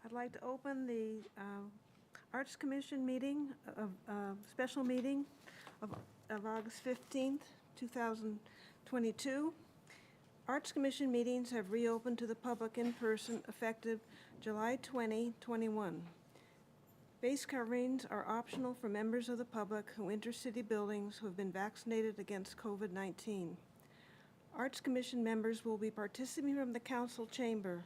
I'd like to open the Arts Commission meeting, special meeting of August 15th, 2022. Arts Commission meetings have reopened to the public in person effective July 2021. Face coverings are optional for members of the public who enter city buildings who have been vaccinated against COVID-19. Arts Commission members will be participating from the council chamber.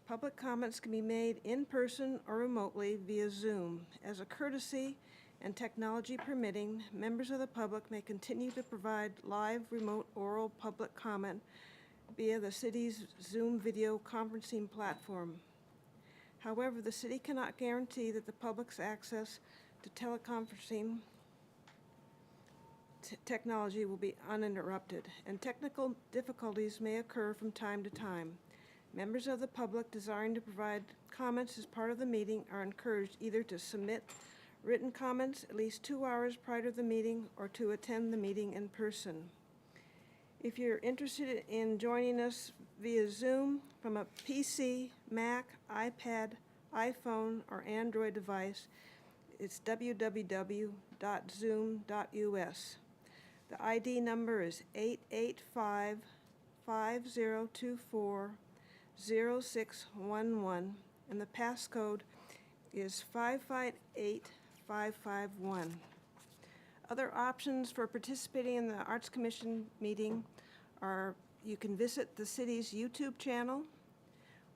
Public comments can be made in person or remotely via Zoom. As a courtesy and technology permitting, members of the public may continue to provide live, remote, oral public comment via the city's Zoom video conferencing platform. However, the city cannot guarantee that the public's access to teleconferencing technology will be uninterrupted, and technical difficulties may occur from time to time. Members of the public desiring to provide comments as part of the meeting are encouraged either to submit written comments at least 2 hours prior to the meeting or to attend the meeting in person. If you're interested in joining us via Zoom from a PC, Mac, iPad, iPhone, or Android device, it's www.zoom.us. The ID number is 885-5024-0611, and the passcode is 558551. Other options for participating in the Arts Commission meeting are you can visit the city's YouTube channel.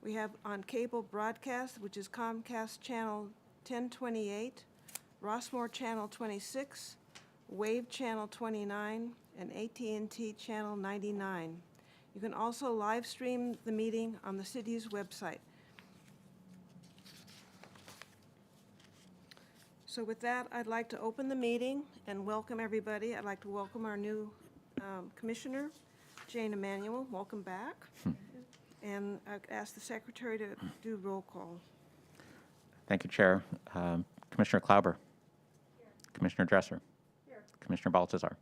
We have on cable broadcast, which is Comcast channel 1028, Rossmore channel 26, Wave channel 29, and AT&T channel 99. You can also live stream the meeting on the city's website. So with that, I'd like to open the meeting and welcome everybody. I'd like to welcome our new commissioner, Jane Emanuel. Welcome back. And I'd ask the secretary to do roll call. Thank you, Chair. Commissioner Klauber. Here. Commissioner Dresser. Here. Commissioner Baltazar.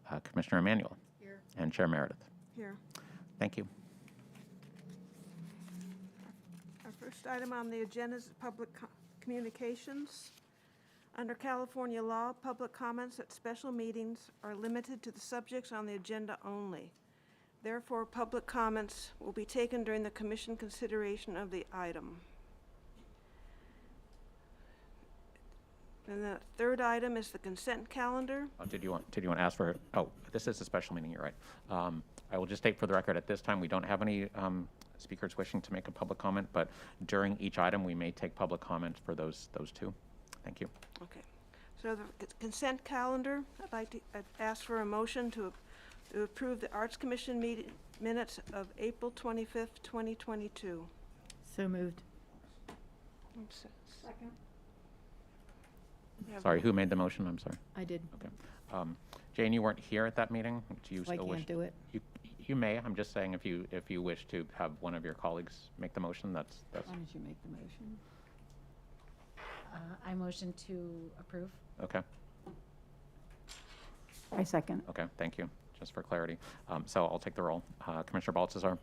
Here. Commissioner Emanuel. Here. And Chair Meredith. Here. Thank you. Our first item on the agenda is public communications. Under California law, public comments at special meetings are limited to the subjects on the agenda only. Therefore, public comments will be taken during the commission consideration of the item. And the third item is the consent calendar. Oh, did you want to ask for, oh, this is a special meeting, you're right. I will just state for the record, at this time, we don't have any speakers wishing to make a public comment, but during each item, we may take public comments for those two. Thank you. Okay. So the consent calendar, I'd ask for a motion to approve the Arts Commission minutes of April 25th, 2022. So moved. Second. Sorry, who made the motion? I'm sorry. I did. Okay. Jane, you weren't here at that meeting. Do you So I still wish? can't do it. You may. I'm just saying if you wish to have one of your colleagues make the motion, that's. Why don't you make the motion? I motion to approve. Okay. I second. Okay, thank you, just for clarity. So I'll take the roll. Commissioner Baltazar?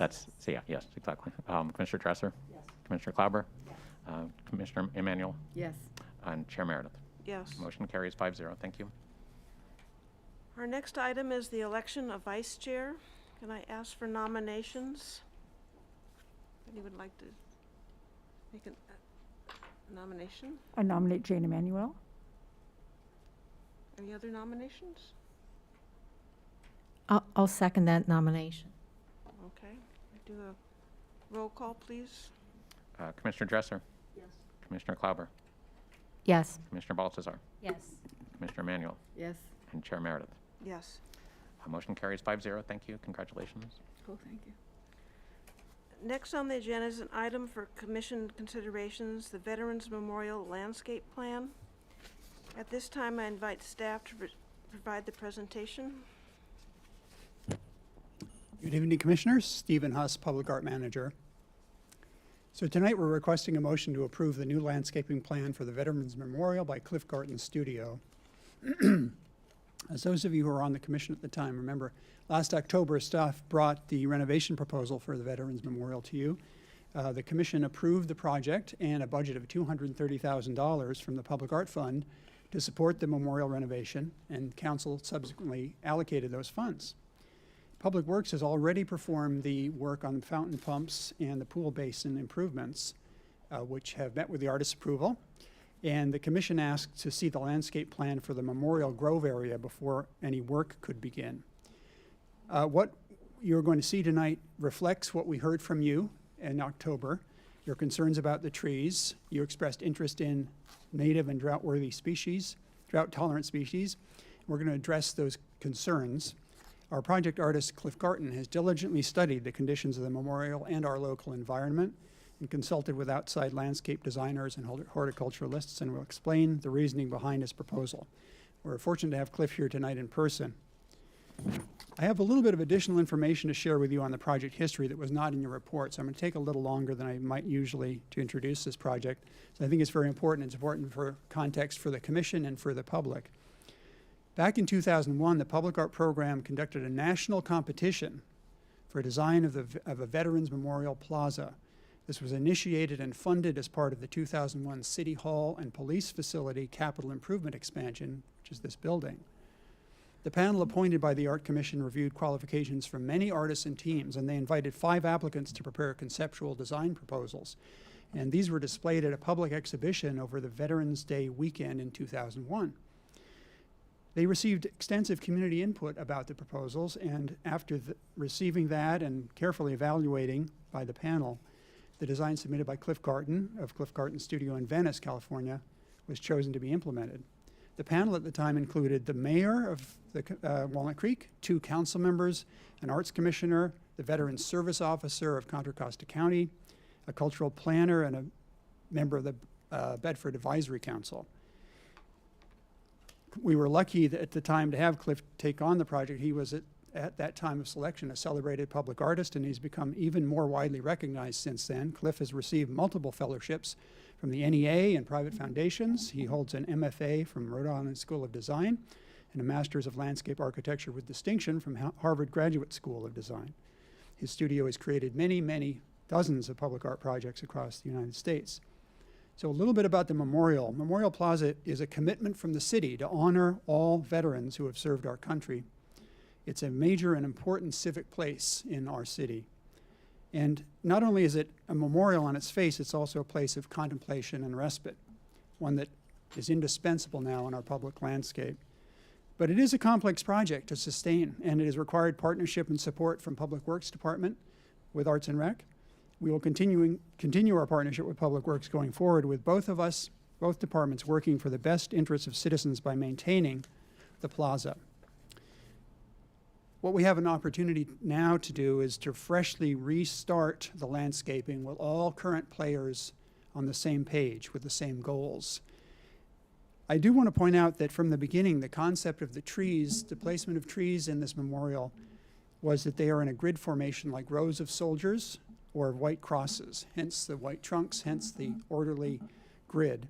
Yes, exactly. Commissioner Dresser? Yes. Commissioner Klauber? Commissioner Emanuel? Yes. And Chair Meredith? Yes. Motion carries 5-0. Thank you. Our next item is the election of vice chair. Can I ask for nominations? Anyone would like to make a nomination? I nominate Jane Emanuel. Any other nominations? I'll second that nomination. Okay. Do a roll call, please. Commissioner Dresser? Yes. Commissioner Klauber? Yes. Commissioner Baltazar? Yes. Commissioner Emanuel? Yes. And Chair Meredith? Yes. Motion carries 5-0. Thank you. Congratulations. Oh, thank you. Next on the agenda is an item for commission considerations, the Veterans Memorial Landscape Plan. At this time, I invite staff to provide the presentation. Good evening, Commissioners. Stephen Huss, Public Art Manager. So tonight we're requesting a motion to approve the new landscaping plan for the Veterans Memorial by Cliff Garton Studio. As those of you who were on the commission at the time remember, last October staff brought the renovation proposal for the Veterans Memorial to you. The commission approved the project and a budget of $230,000 from the Public Art Fund to support the memorial renovation, and council subsequently allocated those funds. Public Works has already performed the work on the fountain pumps and the pool basin improvements, which have met with the artist's approval. And the commission asked to see the landscape plan for the Memorial Grove area before any work could begin. What you're going to see tonight reflects what we heard from you in October, your concerns about the trees. You expressed interest in native and drought-worthy species, drought-tolerant species. We're going to address those concerns. Our project artist, Cliff Garton, has diligently studied the conditions of the memorial and our local environment and consulted with outside landscape designers and horticulturalists, and will explain the reasoning behind his proposal. We're fortunate to have Cliff here tonight in person. I have a little bit of additional information to share with you on the project history that was not in your report, so I'm going to take a little longer than I might usually to introduce this project. So I think it's very important. It's important for context for the commission and for the public. Back in 2001, the Public Art Program conducted a national competition for design of a Veterans Memorial Plaza. This was initiated and funded as part of the 2001 City Hall and Police Facility Capital Improvement Expansion, which is this building. The panel appointed by the Art Commission reviewed qualifications from many artists and teams, and they invited 5 applicants to prepare conceptual design proposals. And these were displayed at a public exhibition over the Veterans Day weekend in 2001. They received extensive community input about the proposals, and after receiving that and carefully evaluating by the panel, the design submitted by Cliff Garton of Cliff Garton Studio in Venice, California, was chosen to be implemented. The panel at the time included the mayor of the Walnut Creek, 2 council members, an arts commissioner, the veteran service officer of Contra Costa County, a cultural planner, and a member of the Bedford Advisory Council. We were lucky at the time to have Cliff take on the project. He was at that time of selection a celebrated public artist, and he's become even more widely recognized since then. Cliff has received multiple fellowships from the NEA and private foundations. He holds an MFA from Rhode Island School of Design and a Master's of Landscape Architecture with distinction from Harvard Graduate School of Design. His studio has created many, many dozens of public art projects across the United States. So a little bit about the memorial. Memorial Plaza is a commitment from the city to honor all veterans who have served our country. It's a major and important civic place in our city. And not only is it a memorial on its face, it's also a place of contemplation and respite, one that is indispensable now in our public landscape. But it is a complex project to sustain, and it has required partnership and support from Public Works Department with Arts and Rec. We will continue our partnership with Public Works going forward, with both departments working for the best interests of citizens by maintaining the plaza. What we have an opportunity now to do is to freshly restart the landscaping with all current players on the same page with the same goals. I do want to point out that from the beginning, the concept of the trees, the placement of trees in this memorial, was that they are in a grid formation like rows of soldiers or white crosses, hence the white trunks, hence the orderly grid.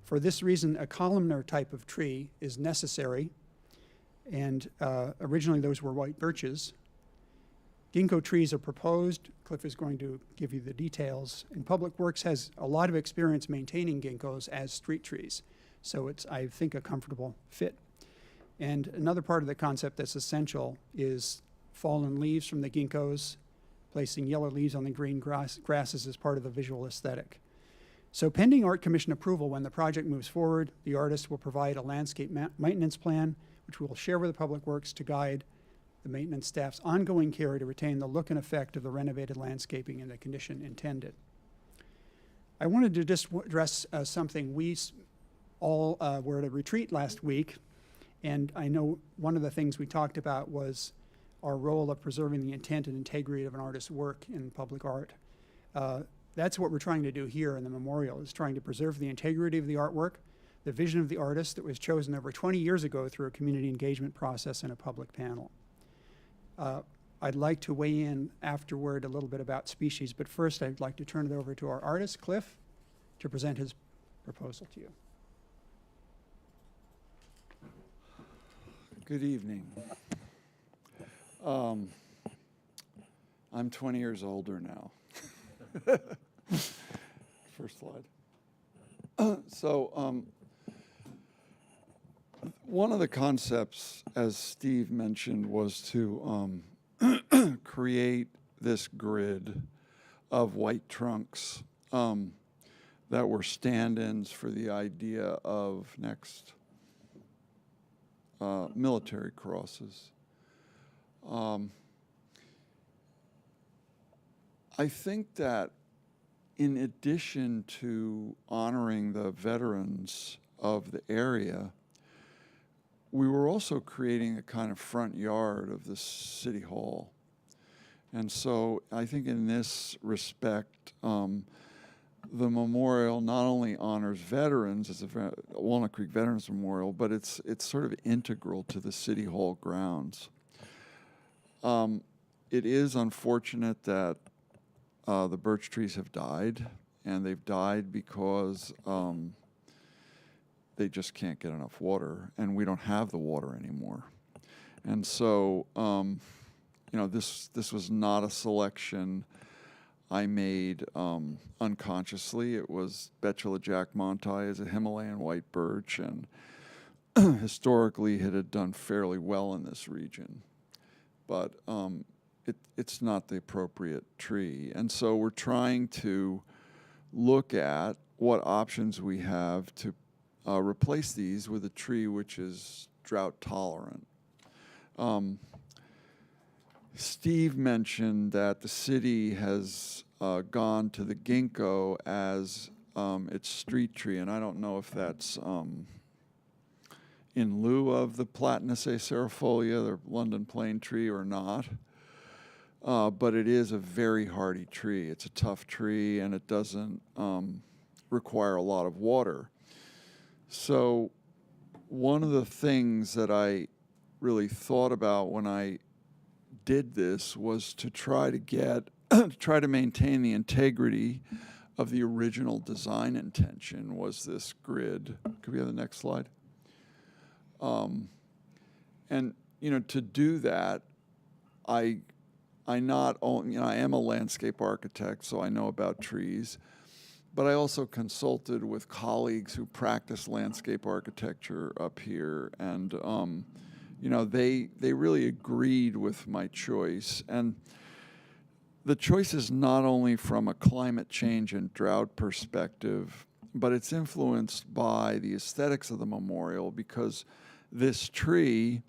For this reason, a columnar type of tree is necessary, and originally those were white birches. Ginkgo trees are proposed. Cliff is going to give you the details. And Public Works has a lot of experience maintaining ginkgos as street trees, so it's, I think, a comfortable fit. And another part of the concept that's essential is fallen leaves from the ginkgos, placing yellow leaves on the green grasses as part of the visual aesthetic. So pending Art Commission approval, when the project moves forward, the artist will provide a landscape maintenance plan, which we will share with the Public Works to guide the maintenance staff's ongoing care to retain the look and effect of the renovated landscaping in the condition intended. I wanted to just address something. We all were at a retreat last week, and I know one of the things we talked about was our role of preserving the intent and integrity of an artist's work in public art. That's what we're trying to do here in the memorial, is trying to preserve the integrity of the artwork, the vision of the artist that was chosen over 20 years ago through a community engagement process and a public panel. I'd like to weigh in afterward a little bit about species, but first I'd like to turn it over to our artist, Cliff, to present his proposal to you. Good evening. I'm 20 years older now. First slide. One of the concepts, as Steve mentioned, was to create this grid of white trunks that were stand-ins for the idea of military crosses. I think that in addition to honoring the veterans of the area, we were also creating a kind of front yard of the city hall. And so I think in this respect, the memorial not only honors veterans as a Walnut Creek Veterans Memorial, but it's sort of integral to the city hall grounds. It is unfortunate that the birch trees have died, and they've died because they just can't get enough water, and we don't have the water anymore. And so, this was not a selection I made unconsciously. It was Betula jackmontii as a Himalayan white birch, and historically it had done fairly well in this region. But it's not the appropriate tree. And so we're trying to look at what options we have to replace these with a tree which is drought tolerant. Steve mentioned that the city has gone to the ginkgo as its street tree, and I don't know if that's in lieu of the Platanus acerifolia, the London plane tree, or not. But it is a very hardy tree. It's a tough tree, and it doesn't require a lot of water. So one of the things that I really thought about when I did this was to try to maintain the integrity of the original design intention. Was this grid? Could we have the next slide? And to do that, I not only, I am a landscape architect, so I know about trees, but I also consulted with colleagues who practice landscape architecture up here, and they really agreed with my choice. And the choice is not only from a climate change and drought perspective, but it's influenced by the aesthetics of the memorial, because this tree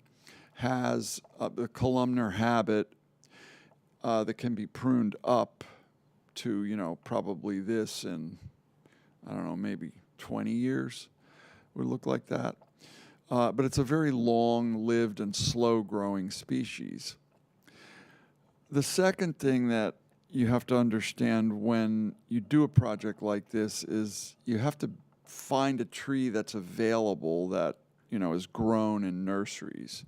has the columnar habit that can be pruned up to, probably this in, I don't know, maybe 20 years would look like that. But it's a very long-lived and slow-growing species. The second thing that you have to understand when you do a project like this is you have to find a tree that's available that, is grown in nurseries.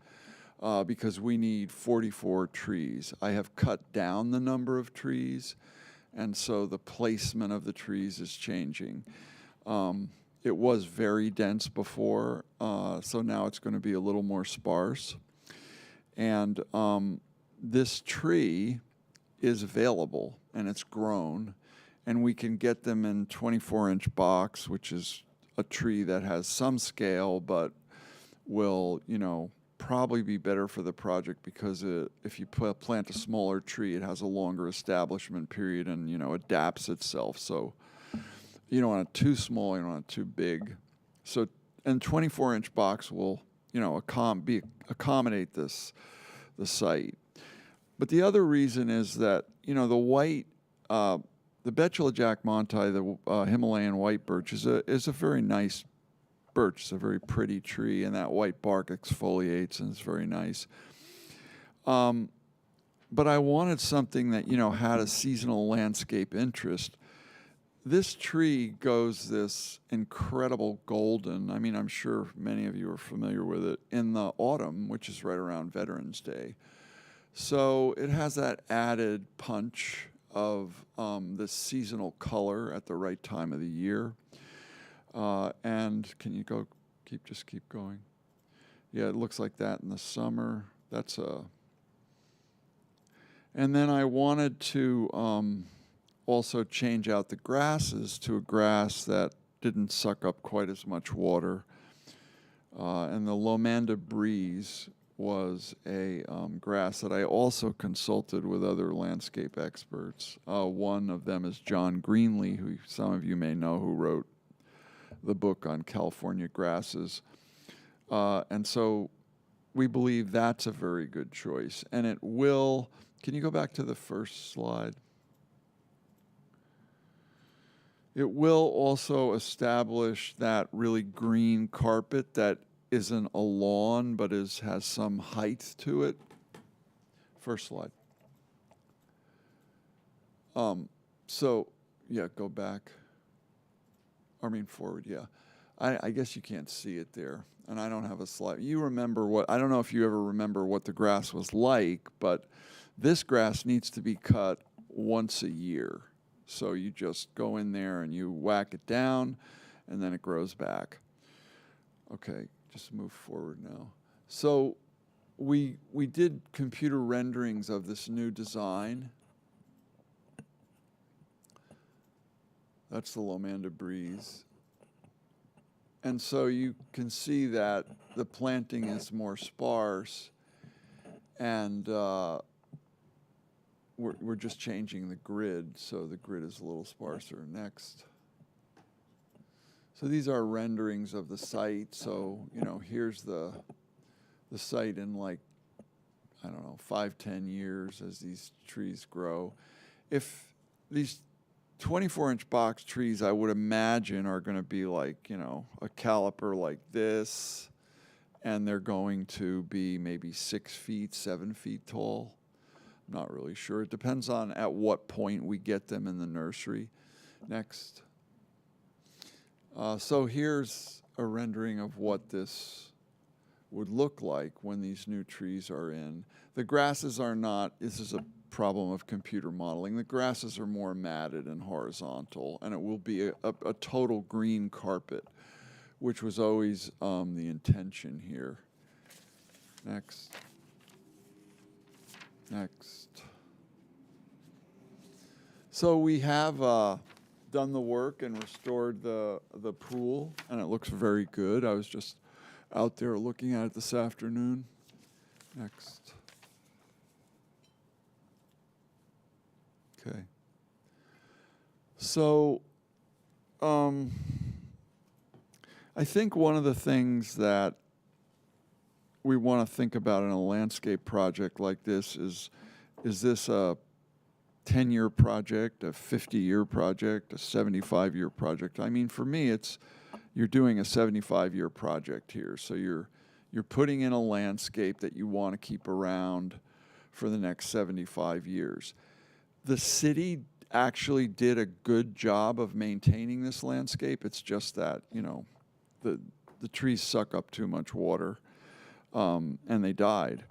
Because we need 44 trees. I have cut down the number of trees, and so the placement of the trees is changing. It was very dense before, so now it's going to be a little more sparse. And this tree is available, and it's grown, and we can get them in 24-inch box, which is a tree that has some scale, but will, probably be better for the project, because if you plant a smaller tree, it has a longer establishment period and, adapts itself. So you don't want it too small, you don't want it too big. So, and 24-inch box will, accommodate the site. But the other reason is that, the white, the Betula jackmontii, the Himalayan white birch, is a very nice birch. It's a very pretty tree, and that white bark exfoliates, and it's very nice. But I wanted something that, had a seasonal landscape interest. This tree goes this incredible golden, I'm sure many of you are familiar with it, in the autumn, which is right around Veterans Day. So it has that added punch of the seasonal color at the right time of the year. And can you just keep going? Yeah, it looks like that in the summer. And then I wanted to also change out the grasses to a grass that didn't suck up quite as much water. And the Lomanda breeze was a grass that I also consulted with other landscape experts. One of them is John Greenlee, who some of you may know, who wrote the book on California grasses. And so we believe that's a very good choice. And it will, can you go back to the first slide? It will also establish that really green carpet that isn't a lawn, but has some height to it. First slide. So, yeah, go back. Forward, yeah. I guess you can't see it there, and I don't have a slide. You remember I don't know if you ever remember what the grass was like, but this grass needs to be cut once a year. So you just go in there and you whack it down, and then it grows back. Okay, just move forward now. So we did computer renderings of this new design. That's the Lomanda breeze. And so you can see that the planting is more sparse, and we're just changing the grid, so the grid is a little sparser. Next. So these are renderings of the site. So, here's the site in 5-10 years as these trees grow. If these 24-inch box trees, I would imagine, are going to be like, a caliper like this, and they're going to be maybe 6 feet, 7 feet tall. I'm not really sure. It depends on at what point we get them in the nursery. Next. So here's a rendering of what this would look like when these new trees are in. The grasses are not, this is a problem of computer modeling. The grasses are more matted and horizontal, and it will be a total green carpet, which was always the intention here. Next. Next. So we have done the work and restored the pool, and it looks very good. I was just out there looking at it this afternoon. Next. Okay. So, I think one of the things that we want to think about in a landscape project like this is this a 10-year project, a 50-year project, a 75-year project? I mean, for me, you're doing a 75-year project here. So you're putting in a landscape that you want to keep around for the next 75 years. The city actually did a good job of maintaining this landscape. It's just that, the trees suck up too much water, and they died.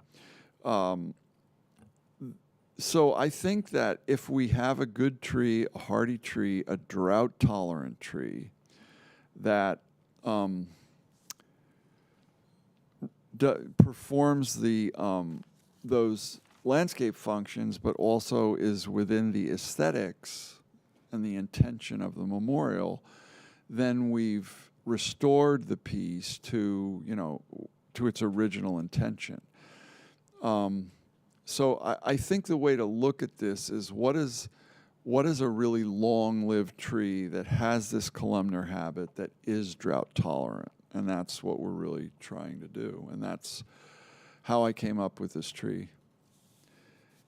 So I think that if we have a good tree, a hardy tree, a drought-tolerant tree that performs those landscape functions, but also is within the aesthetics and the intention of the memorial, then we've restored the piece to its original intention. So I think the way to look at this is what is a really long-lived tree that has this columnar habit that is drought tolerant, and that's what we're really trying to do, and that's how I came up with this tree.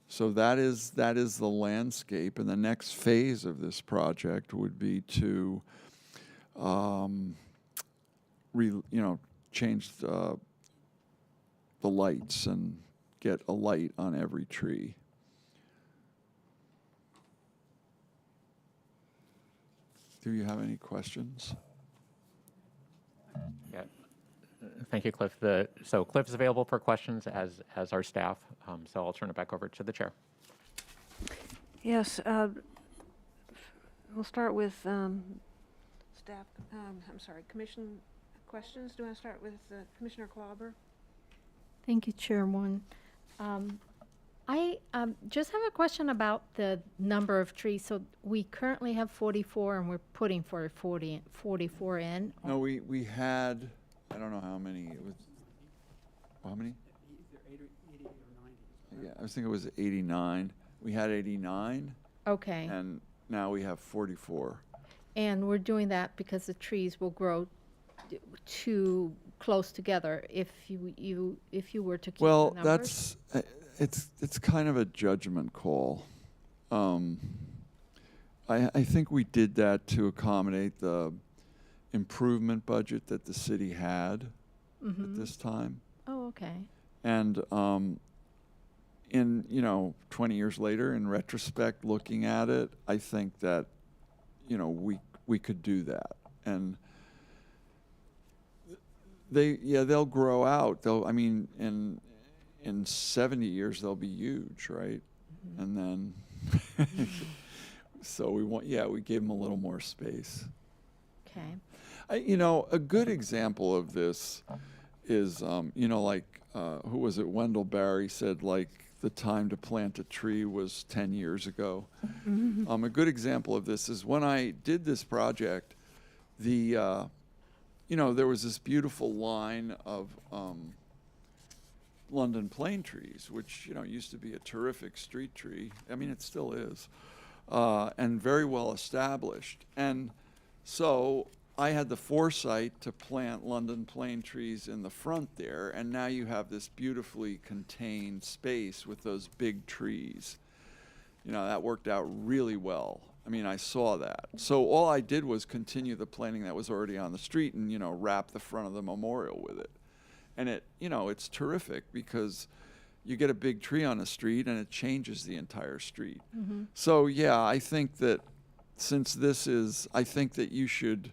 So that is the landscape, and the next phase of this project would be to change the lights and get a light on every tree. Do you have any questions? Yeah. Thank you, Cliff. So Cliff is available for questions as our staff. So I'll turn it back over to the chair. Yes, we'll start with staff, commission questions. Do you want to start with Commissioner Klauber? Thank you, Chairwoman. I just have a question about the number of trees. So we currently have 44, and we're putting for 44 in. No, we had, I don't know how many. It was, how many? Either 80 or 90. Yeah, I was thinking it was 89. We had 89, Okay. and now we have 44. And we're doing that because the trees will grow too close together if you were to keep Well, the numbers. it's kind of a judgment call. I think we did that to accommodate the improvement budget that the city had at this time. Oh, okay. And in 20 years later, in retrospect, looking at it, I think that we could do that. And they'll grow out. In 70 years they'll be huge, right? And then so we gave them a little more space. Okay. A good example of this is who was it? Wendell Berry said, like, the time to plant a tree was 10 years ago. A good example of this is when I did this project, there was this beautiful line of London plane trees, which, used to be a terrific street tree. I mean, it still is, and very well established. And so I had the foresight to plant London plane trees in the front there, and now you have this beautifully contained space with those big trees. That worked out really well. I mean, I saw that. So all I did was continue the planting that was already on the street and, wrap the front of the memorial with it. And it's terrific because you get a big tree on the street and it changes the entire street. So yeah, I think that I think that you should,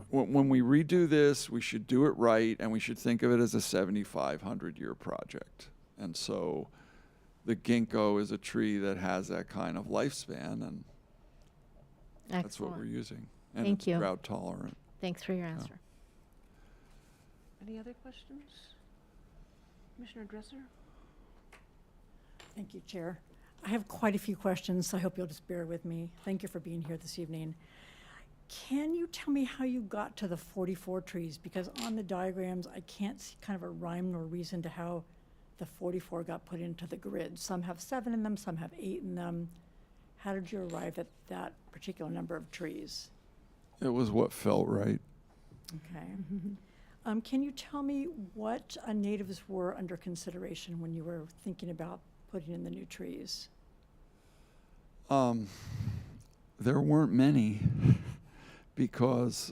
when we redo this, we should do it right, and we should think of it as a 7,500-year project. And so the ginkgo is a tree that has that kind of lifespan, and that's what we're Excellent. using. And Thank it's you. drought tolerant. Thanks for your answer. Any other questions? Commissioner Dresser? Thank you, Chair. I have quite a few questions, so I hope you'll just bear with me. Thank you for being here this evening. Can you tell me how you got to the 44 trees? Because on the diagrams, I can't see kind of a rhyme nor reason to how the 44 got put into the grid. Some have 7 in them, some have 8 in them. how did you arrive at that particular number of trees? It was what felt right. Okay. Can you tell me what natives were under consideration when you were thinking about putting in the new trees? There weren't many because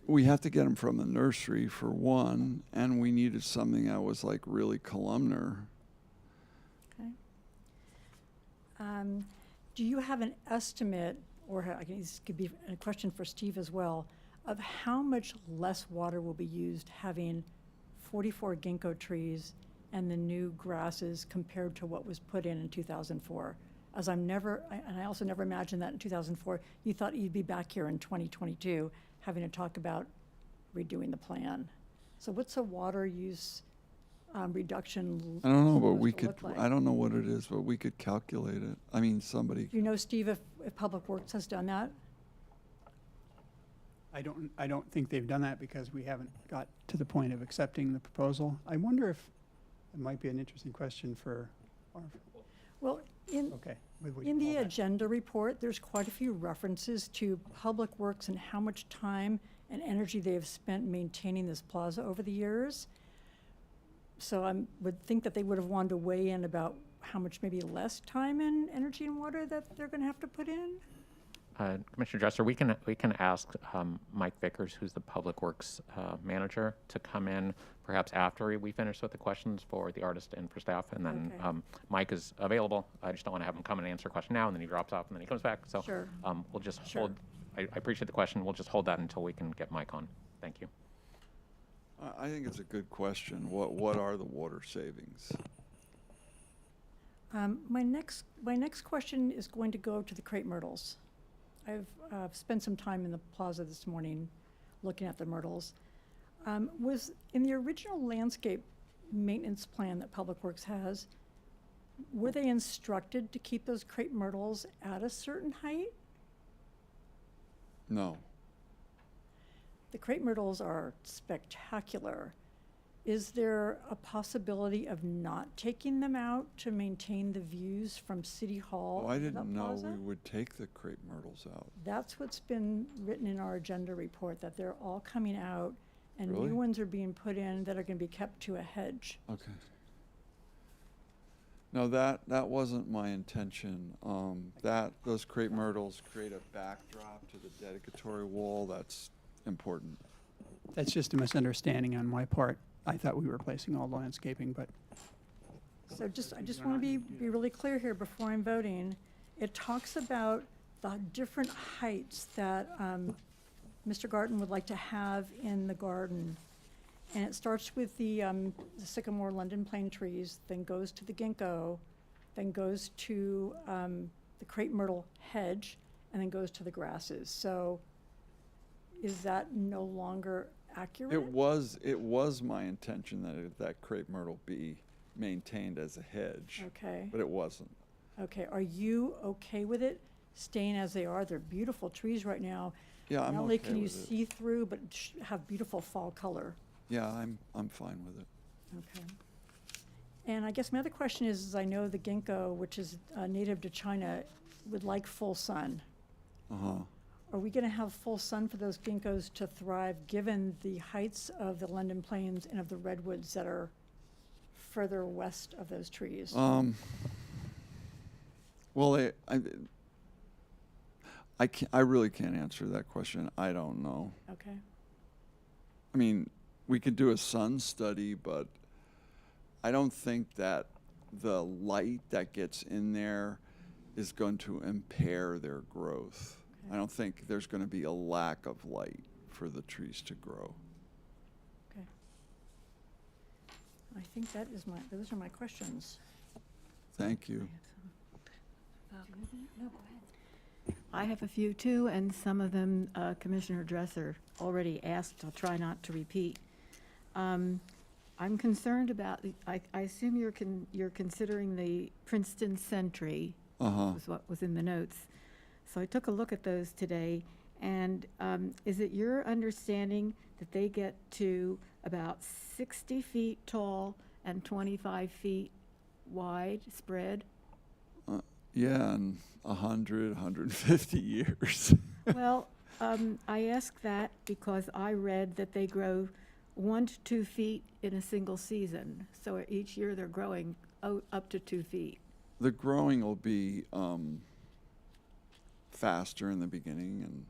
we have to get them from the nursery for one, and we needed something that was like really columnar. Okay. Do you have an estimate, or this could be a question for Steve as well, of how much less water will be used having 44 ginkgo trees and the new grasses compared to what was put in 2004? As and I also never imagined that in 2004, you thought you'd be back here in 2022 having to talk about redoing the plan. So what's a water use reduction? I don't know, but supposed we to could, look like? I don't know what it is, but we could calculate it. I mean, somebody, Do you know, Steve, if Public Works has done that? I don't think they've done that because we haven't got to the point of accepting the proposal. I wonder if it might be an interesting question for our, Well, okay. we in the call that. agenda report, there's quite a few references to Public Works and how much time and energy they have spent maintaining this plaza over the years. So I would think that they would have wanted to weigh in about how much maybe less time and energy and water that they're going to have to put in. Commissioner Dresser, we can ask Mike Vickers, who's the Public Works manager, to come in perhaps after we finish with the questions for the artist and for staff, and then Okay. Mike is available. I just don't want to have him come and answer a question now, and then he drops off, and then he comes back. So Sure. we'll just Sure. hold. I appreciate the question. We'll just hold that until we can get Mike on. Thank you. I think it's a good question. What are the water savings? My next question is going to go to the crepe myrtles. I've spent some time in the plaza this morning looking at the myrtles. Was in the original landscape maintenance plan that Public Works has, were they instructed to keep those crepe myrtles at a certain height? No. The crepe myrtles are spectacular. Is there a possibility of not taking them out to maintain the views from City Hall? Oh, I to the didn't know plaza? we would take the crepe myrtles out. That's what's been written in our agenda report, that they're all coming out and Really? new ones are being put in that are going to be kept to a hedge. Okay. No, that wasn't my intention. Those crepe myrtles create a backdrop to the dedicatory wall. That's important. That's just a misunderstanding on my part. I thought we were replacing all landscaping, but So I just want to be really clear here before I'm voting. It talks about the different heights that Mr. Garten would like to have in the garden. And it starts with the sycamore London plane trees, then goes to the ginkgo, then goes to the crepe myrtle hedge, and then goes to the grasses. So is that no longer accurate? It was my intention that crepe myrtle be maintained as a hedge, Okay, but it wasn't. okay. Are you okay with it staying as they are? They're beautiful trees right now. Yeah, I'm Not only okay can you with it. see through, but have beautiful fall color. Yeah, I'm fine with it. Okay. And I guess my other question is I know the ginkgo, which is native to China, would like full sun. Uh-huh. Are we going to have full sun for those ginkgos to thrive, given the heights of the London Plains and of the redwoods that are further west of those trees? Well, I really can't answer that question. I don't know. Okay. I mean, we could do a sun study, but I don't think that the light that gets in there is going to impair their growth. Okay. I don't think there's going to be a lack of light for the trees to grow. Okay. I think those are my questions. Thank you. I have a few too, and some of them Commissioner Dresser already asked. I'll try not to repeat. I'm concerned about, I assume you're considering the Princeton Sentry, Uh-huh. was what was in the notes. So I took a look at those today, and is it your understanding that they get to about 60 feet tall and 25 feet wide spread? Yeah, in 100, 150 years. Well, I ask that because I read that they grow 1 to 2 feet in a single season. So each year they're growing up to 2 feet. The growing will be faster in the beginning and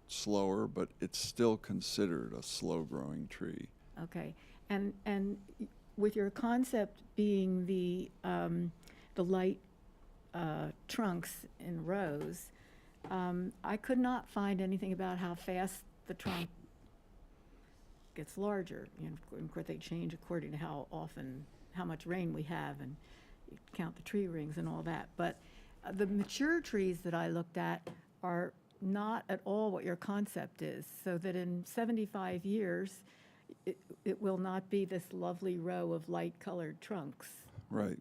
slower, but it's still considered a slow-growing tree. Okay, and with your concept being the light trunks in rows, I could not find anything about how fast the trunk gets larger. You know, of course, they change according to how much rain we have, and you count the tree rings and all that. But the mature trees that I looked at are not at all what your concept is, so that in 75 years, it will not be this lovely row of light-colored trunks, Right.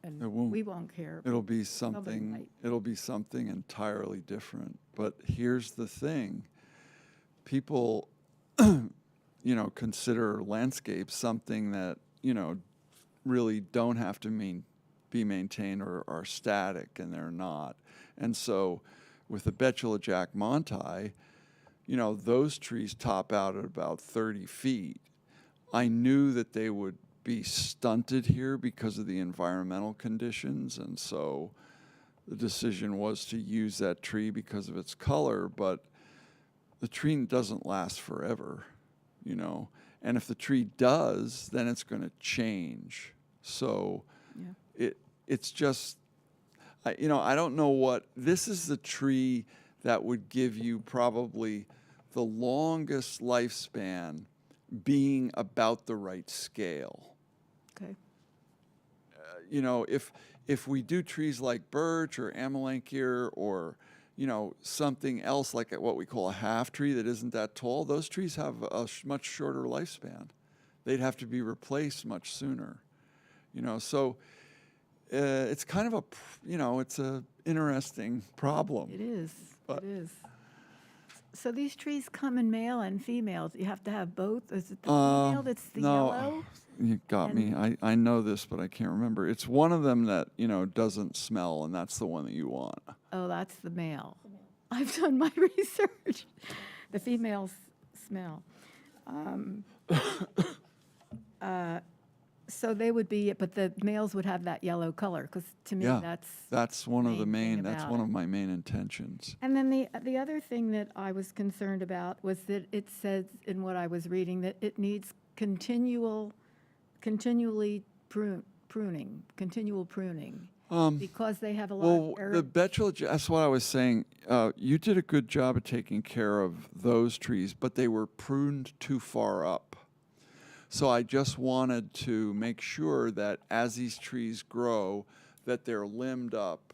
and It won't. we won't care. It'll be Somebody something. might. It'll be something entirely different. But here's the thing: people, consider landscapes something that really don't have to be maintained or are static, and they're not. And so, with the Betula Jack Monti, those trees top out at about 30 feet. I knew that they would be stunted here because of the environmental conditions, and so the decision was to use that tree because of its color, but the tree doesn't last forever, and if the tree does, then it's going to change. So Yeah. it's just, I don't know what, this is the tree that would give you probably the longest lifespan being about the right scale. Okay. If we do trees like birch or amelanchier or, something else like what we call a half tree that isn't that tall, those trees have a much shorter lifespan. They'd have to be replaced much sooner. So it's kind of it's a interesting problem. It is. But- It is. So these trees come in male and female. You have to have both. Is it the female that's the no, yellow? You got me. I know this, but I can't remember. It's one of them that, doesn't smell, and that's the one that you want. Oh, that's the male. I've done my research. The females smell. So they would be, but the males would have that yellow color, because to me, Yeah, that's one of the main thing that's about one it. of my main intentions. And then the other thing that I was concerned about was that it says in what I was reading that it needs continually pruning, because they have a lot Well, of the Betula, that's what I was saying. You did a good job of taking care of those trees, but they were pruned too far up. So I just wanted to make sure that as these trees grow, that they're limbed up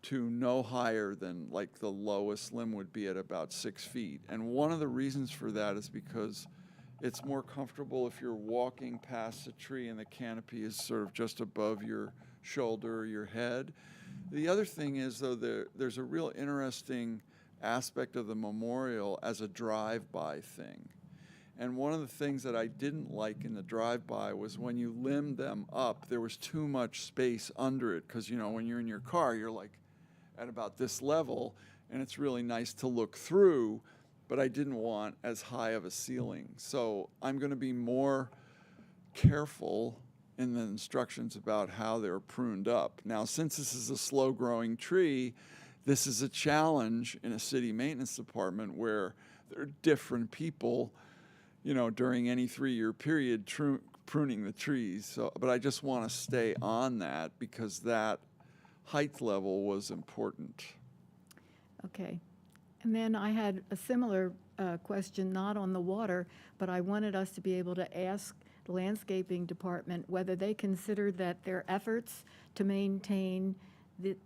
to no higher than, like, the lowest limb would be at about 6 feet. And one of the reasons for that is because it's more comfortable if you're walking past a tree and the canopy is sort of just above your shoulder or your head. The other thing is, though, there's a real interesting aspect of the memorial as a drive-by thing. And one of the things that I didn't like in the drive-by was when you limbed them up, there was too much space under it, because, when you're in your car, you're like at about this level, and it's really nice to look through, but I didn't want as high of a ceiling. So I'm going to be more careful in the instructions about how they're pruned up. Now, since this is a slow-growing tree, this is a challenge in a city maintenance department where there are different people, during any 3-year period pruning the trees. So, but I just want to stay on that because that height level was important. Okay. And then I had a similar question, not on the water, but I wanted us to be able to ask the landscaping department whether they considered that their efforts to maintain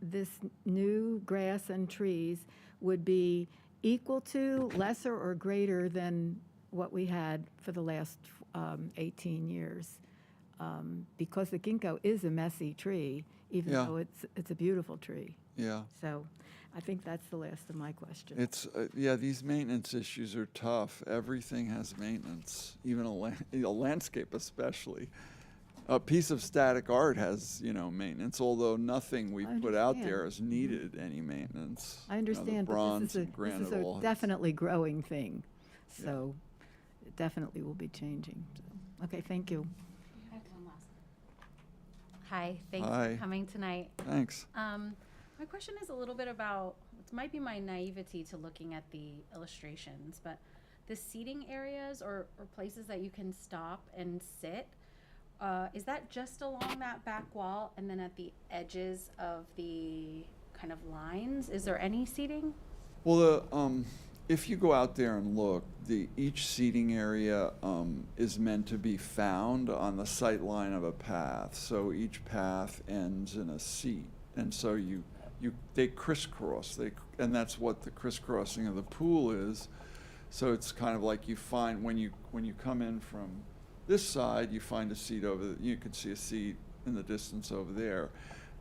this new grass and trees would be equal to, lesser, or greater than what we had for the last 18 years. Because the ginkgo is a messy tree, even Yeah. though it's a beautiful tree. Yeah. So I think that's the last of my questions. It's, these maintenance issues are tough. Everything has maintenance, even a landscape especially. A piece of static art has, maintenance, although nothing we've put out understand. there has needed any maintenance. I The understand, but bronze this is and granite a all has- definitely growing thing, so it definitely will be changing. So, okay, thank you. I have one last. Hi, thanks Hi. for coming tonight. Thanks. My question is a little bit about, it might be my naivety to looking at the illustrations, but the seating areas or places that you can stop and sit, is that just along that back wall and then at the edges of the kind of lines? Is there any seating? Well, if you go out there and look, each seating area is meant to be found on the sight line of a path. So each path ends in a seat, and so they crisscross. And that's what the crisscrossing of the pool is. So it's kind of like you find when you come in from this side, you find a seat you can see a seat in the distance over there.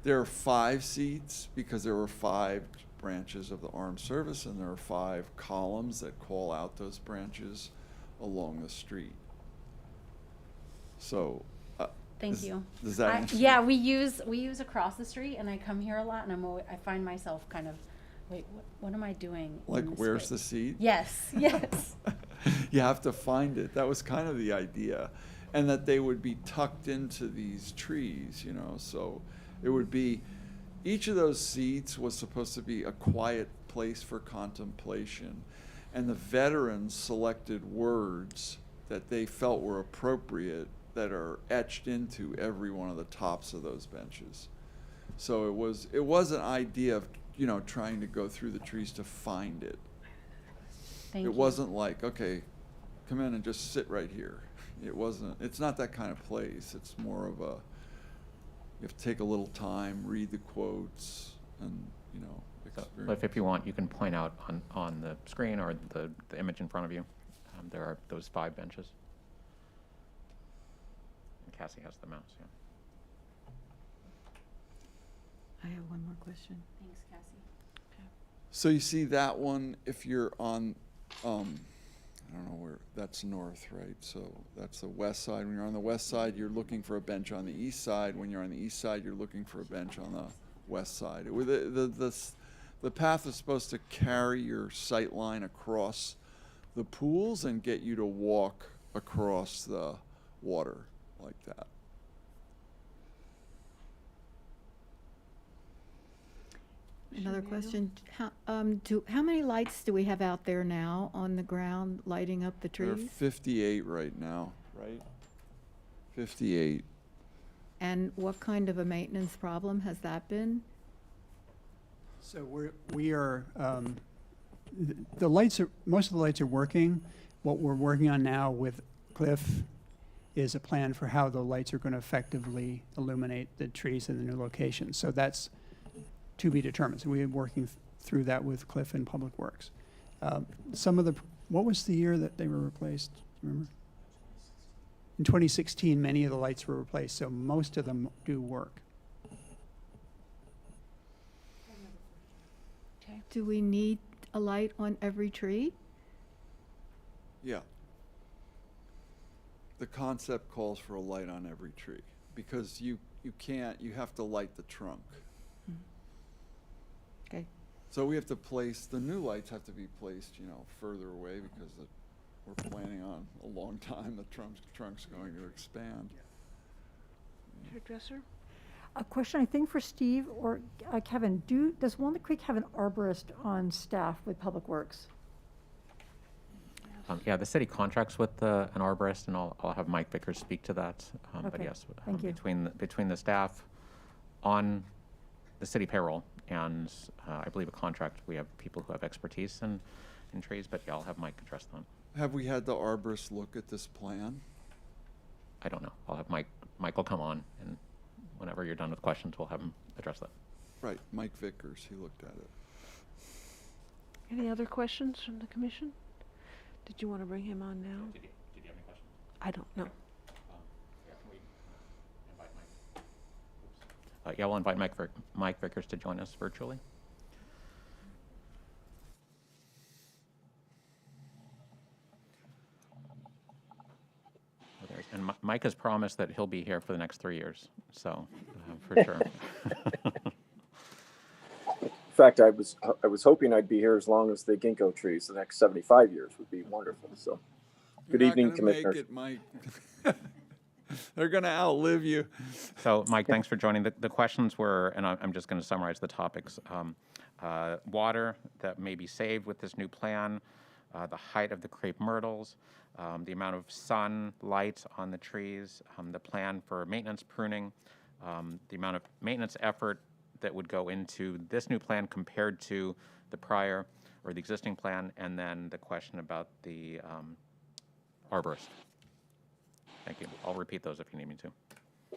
There are 5 seats because there were 5 branches of the armed service, and there are 5 columns that call out those branches along the street. So, Thank you. Does that answer? Yeah, we use across the street, and I come here a lot, and I find myself kind of, wait, what am I doing? in Like, this where's space? the seat? Yes, yes. You have to find it. That was kind of the idea. And that they would be tucked into these trees, so it would be, each of those seats was supposed to be a quiet place for contemplation. And the veterans selected words that they felt were appropriate that are etched into every one of the tops of those benches. So it was an idea of, trying to go through the trees to find it. Thank you. It wasn't like, okay, come in and just sit right here. It's not that kind of place. It's more of you have to take a little time, read the quotes, and, experience. If you want, you can point out on the screen or the image in front of you. There are those 5 benches. And Cassie has the mouse, yeah. I have one more question. Thanks, Cassie. So you see that one, if you're on, I don't know where, that's north, right? So that's the west side. When you're on the west side, you're looking for a bench on the east side. When you're on the east side, you're looking for a bench on the west side. The path is supposed to carry your sight line across the pools and get you to walk across the water like that. Another Commissioner question, how many lights do we have out there now on the ground lighting up the There are trees? 58 right now, right? 58. And what kind of a maintenance problem has that been? So we are, the lights are, most of the lights are working. What we're working on now with Cliff is a plan for how the lights are going to effectively illuminate the trees in the new location. So that's to be determined. So we are working through that with Cliff and Public Works. What was the year that they were replaced? Do you remember? In 2016, many of the lights were replaced, so most of them do work. Do we need a light on every tree? Yeah. The concept calls for a light on every tree because you have to light the trunk. Okay. So we have to place, the new lights have to be placed, further away because we're planning on a long time, the trunk's going to expand. Hairdresser? A question, I think, for Steve or Kevin. Does Walnut Creek have an arborist on staff with Public Works? Yeah, the city contracts with an arborist, and I'll have Mike Vickers speak to that. But Okay, yes, thank you. between the staff on the city payroll and I believe a contract, we have people who have expertise in trees, but yeah, I'll have Mike address that. Have we had the arborist look at this plan? I don't know. I'll have Mike will come on, and whenever you're done with questions, we'll have him address that. Right, Mike Vickers, he looked at it. Any other questions from the commission? Did you want to bring him on now? Did you have any questions? I don't know. Yeah, can we invite Mike? Yeah, we'll invite Mike Vickers to join us virtually. Oh, and Mike has promised that he'll be here for the next 3 years, so for sure. In fact, I was hoping I'd be here as long as the ginkgo trees. The next 75 years would be wonderful. So, good You're evening, not gonna make Commissioners. it, Mike. They're going to outlive you. So, Mike, thanks for joining. The questions were, and I'm just going to summarize the topics. Water that may be saved with this new plan, the height of the crepe myrtles, the amount of sunlight on the trees, the plan for maintenance pruning, the amount of maintenance effort that would go into this new plan compared to the prior or the existing plan, and then the question about the arborist. Thank you. I'll repeat those if you need me to.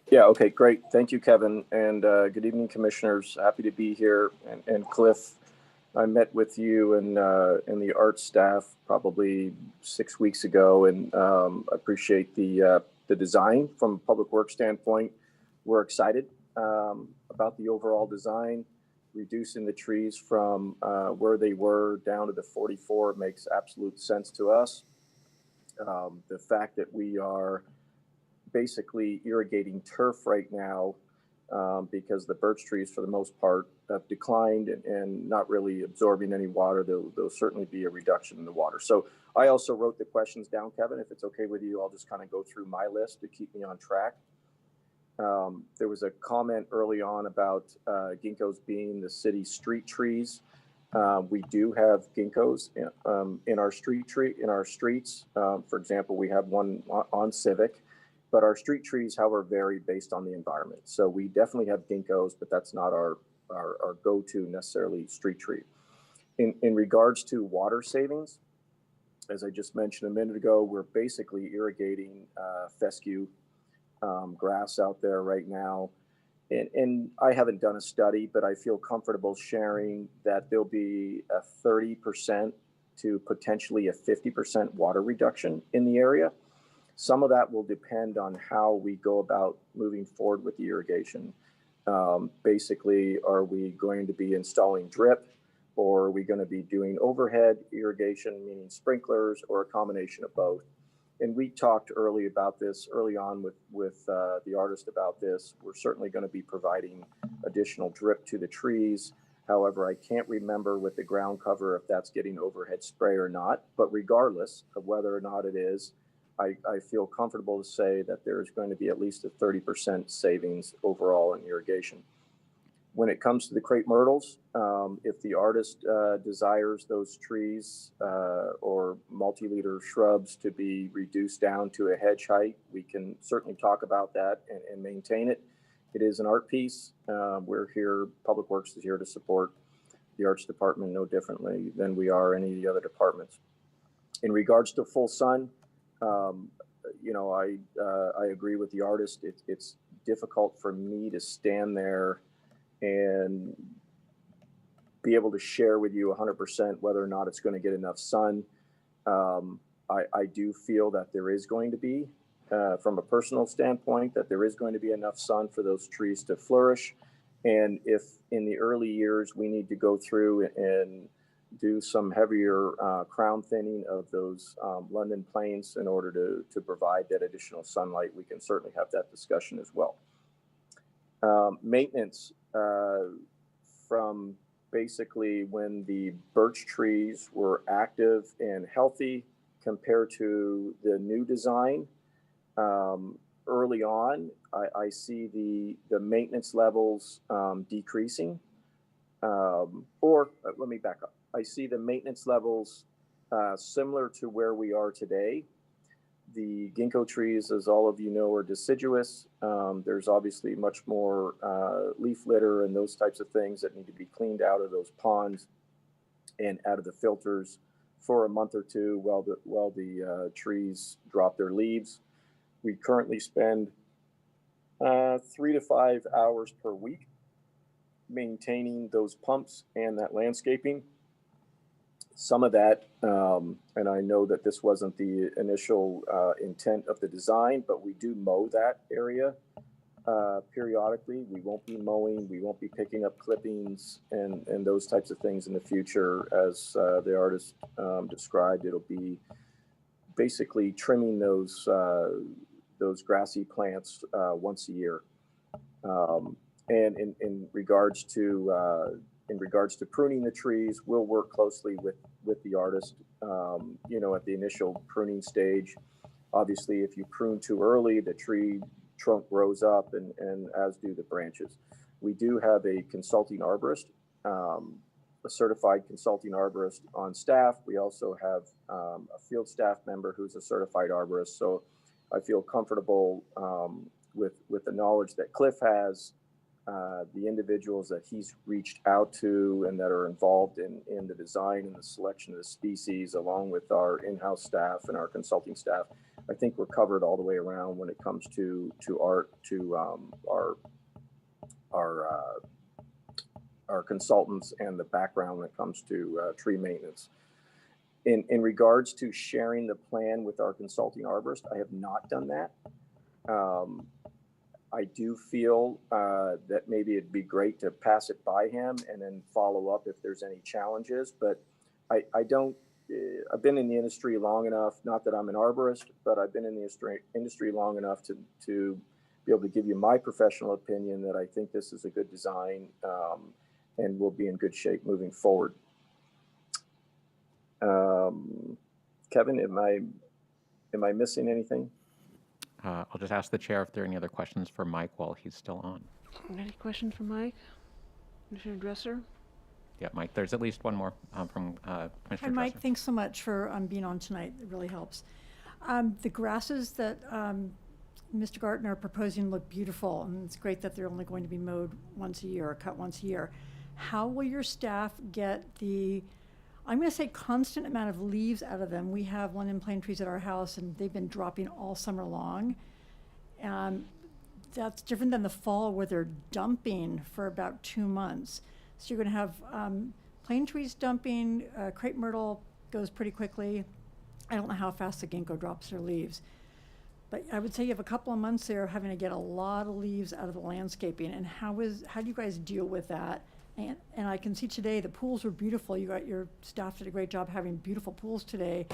Yeah, okay, great. Thank you, Kevin. And good evening, Commissioners. Happy to be here. And Cliff, I met with you and the art staff probably 6 weeks ago, and appreciate the design from a public works standpoint. We're excited about the overall design. Reducing the trees from where they were down to the 44 makes absolute sense to us. The fact that we are basically irrigating turf right now because the birch trees, for the most part, have declined and not really absorbing any water. There'll certainly be a reduction in the water. So I also wrote the questions down, Kevin. If it's okay with you, I'll just kind of go through my list to keep me on track. There was a comment early on about ginkgos being the city street trees. We do have ginkgos in our streets. For example, we have one on Civic, but our street trees, however, vary based on the environment. So we definitely have ginkgos, but that's not our go-to necessarily street tree. In regards to water savings, as I just mentioned a minute ago, we're basically irrigating fescue grass out there right now. And I haven't done a study, but I feel comfortable sharing that there'll be a 30% to potentially a 50% water reduction in the area. Some of that will depend on how we go about moving forward with the irrigation. Basically, are we going to be installing drip, or are we going to be doing overhead irrigation, meaning sprinklers, or a combination of both? And we talked early on with the artist about this. We're certainly going to be providing additional drip to the trees. However, I can't remember with the ground cover if that's getting overhead spray or not. But regardless of whether or not it is, I feel comfortable to say that there's going to be at least a 30% savings overall in irrigation. When it comes to the crepe myrtles, if the artist desires those trees or multi-liter shrubs to be reduced down to a hedge height, we can certainly talk about that and maintain it. It is an art piece. We're here, Public Works is here to support the Arts Department no differently than we are any of the other departments. In regards to full sun, I agree with the artist. It's difficult for me to stand there and be able to share with you 100% whether or not it's going to get enough sun. I do feel that there is going to be, from a personal standpoint, that there is going to be enough sun for those trees to flourish. And if in the early years we need to go through and do some heavier crown thinning of those London planes in order to provide that additional sunlight, we can certainly have that discussion as well. Maintenance from basically when the birch trees were active and healthy compared to the new design. Early on, I see the maintenance levels decreasing. Let me back up. I see the maintenance levels similar to where we are today. The ginkgo trees, as all of you know, are deciduous. There's obviously much more leaf litter and those types of things that need to be cleaned out of those ponds and out of the filters for a month or two while the trees drop their leaves. We currently spend 3 to 5 hours per week maintaining those pumps and that landscaping. Some of that, and I know that this wasn't the initial intent of the design, but we do mow that area periodically. We won't be mowing, we won't be picking up clippings and those types of things in the future. As the artist described, it'll be basically trimming those those grassy plants once a year. And in regards to pruning the trees, we'll work closely with the artist. At the initial pruning stage, obviously, if you prune too early, the tree trunk grows up, and as do the branches. We do have a consulting arborist, a certified consulting arborist on staff. We also have a field staff member who's a certified arborist. So I feel comfortable with the knowledge that Cliff has, the individuals that he's reached out to and that are involved in the design and the selection of the species, along with our in-house staff and our consulting staff. I think we're covered all the way around when it comes to art, to our consultants, and the background when it comes to tree maintenance. In regards to sharing the plan with our consulting arborist, I have not done that. I do feel that maybe it'd be great to pass it by him and then follow up if there's any challenges, but I don't, I've been in the industry long enough, not that I'm an arborist, but I've been in the industry long enough to be able to give you my professional opinion that I think this is a good design, and we'll be in good shape moving forward. Kevin, am I missing anything? I'll just ask the chair if there are any other questions for Mike while he's still on. Any questions for Mike? Commissioner Dresser? Yeah, Mike, there's at least one more from Hi, Commissioner Mike. Dresser. Thanks so much for being on tonight. It really helps. The grasses that Mr. Gartner are proposing look beautiful, and it's great that they're only going to be mowed once a year or cut once a year. How will your staff get the, I'm going to say, constant amount of leaves out of them? We have one in plane trees at our house, and they've been dropping all summer long. That's different than the fall where they're dumping for about 2 months. So you're going to have plane trees dumping, crepe myrtle goes pretty quickly. I don't know how fast the ginkgo drops their leaves. But I would say you have a couple of months there having to get a lot of leaves out of the landscaping. And how do you guys deal with that? And I can see today the pools were beautiful. Your staff did a great job having beautiful pools today.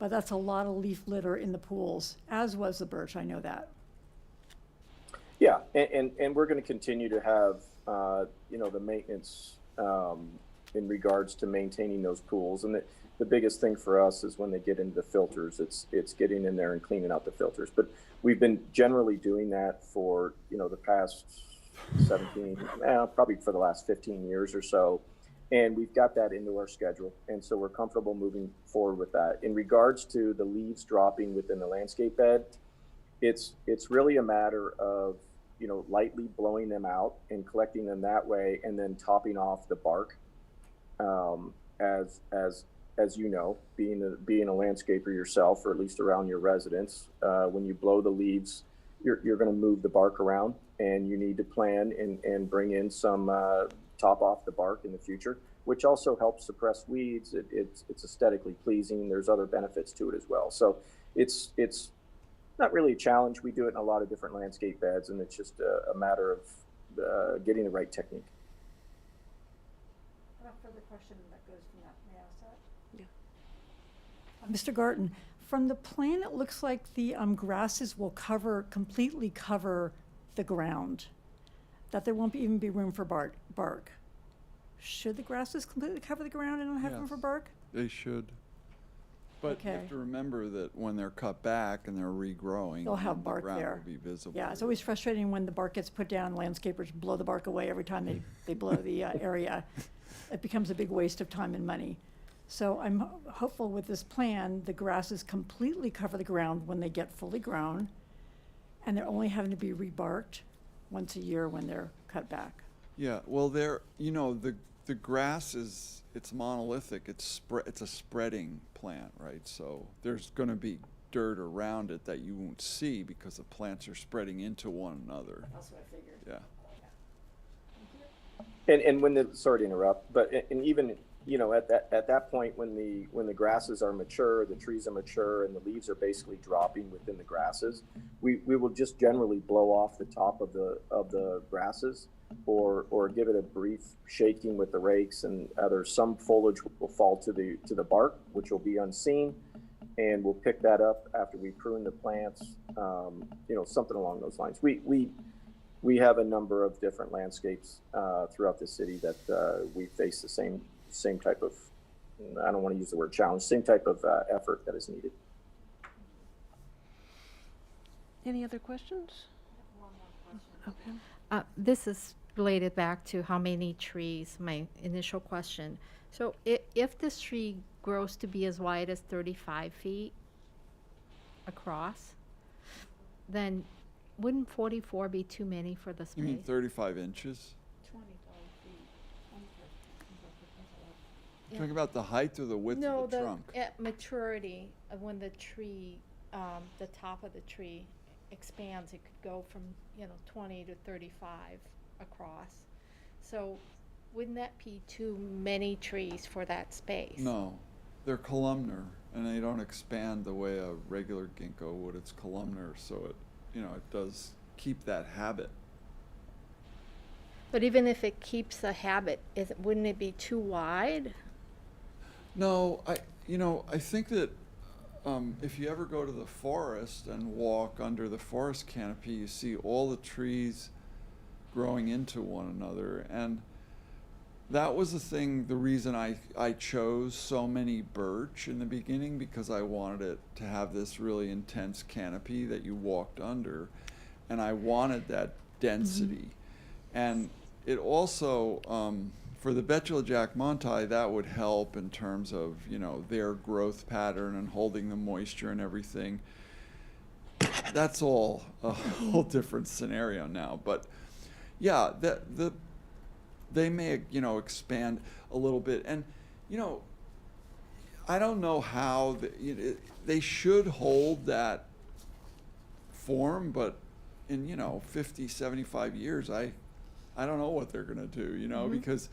But that's a lot of leaf litter in the pools, as was the birch, I know that. Yeah, and we're going to continue to have, the maintenance in regards to maintaining those pools. And the biggest thing for us is when they get into the filters, it's getting in there and cleaning out the filters. But we've been generally doing that for, the past 17, probably for the last 15 years or so. And we've got that into our schedule. And so we're comfortable moving forward with that. In regards to the leaves dropping within the landscape bed, it's really a matter of, lightly blowing them out and collecting them that way, and then topping off the bark. As you know, being a landscaper yourself, or at least around your residence, when you blow the leaves, you're going to move the bark around, and you need to plan and bring in some top off the bark in the future, which also helps suppress weeds. It's aesthetically pleasing. There's other benefits to it as well. So it's not really a challenge. We do it in a lot of different landscape beds, and it's just a matter of getting the right technique. I have a further question that goes from that. May I ask that? Yeah. Mr. Garten, from the plan, it looks like the grasses will completely cover the ground, that there won't even be room for bark. Should the grasses completely cover the ground and not have room for bark? They should. But you have to remember that when they're cut back and they're regrowing, they'll have the bark ground there. will be visible. Yeah, it's always frustrating when the bark gets put down. Landscapers blow the bark away every time they blow the area. It becomes a big waste of time and money. So I'm hopeful with this plan, the grasses completely cover the ground when they get fully grown, and they're only having to be rebarked once a year when they're cut back. Yeah, well, the grass it's monolithic. It's a spreading plant, right? So there's going to be dirt around it that you won't see because the plants are spreading into one another. That's what I figured. Yeah. And when sorry to interrupt, but even at that point when the grasses are mature, the trees are mature, and the leaves are basically dropping within the grasses, we will just generally blow off the top of the grasses, or give it a brief shaking with the rakes, and some foliage will fall to the bark, which will be unseen, and we'll pick that up after we prune the plants something along those lines. We have a number of different landscapes throughout the city that we face the same type of, I don't want to use the word challenge, same type of effort that is needed. Any other questions? Okay. This is related back to how many trees, my initial question. So if this tree grows to be as wide as 35 feet across, then wouldn't 44 be too many for the space? You mean 35 inches? Yeah. Talking about the height or the width No, of the trunk? at maturity of when the tree, the top of the tree expands, it could go from 20 to 35 across. So wouldn't that be too many trees for that space? No, they're columnar, and they don't expand the way a regular ginkgo would. It's columnar, so it does keep that habit. But even if it keeps the habit, wouldn't it be too wide? No, I think that if you ever go to the forest and walk under the forest canopy, you see all the trees growing into one another. And that was the reason I chose so many birch in the beginning, because I wanted it to have this really intense canopy that you walked under. And I wanted that density. And it also, for the Betula jackmontii, that would help in terms of, their growth pattern and holding the moisture and everything. That's all a whole different scenario now. But yeah, they may, expand a little bit. And, I don't know how they should hold that form, but in, 50, 75 years, I don't know what they're going to do, because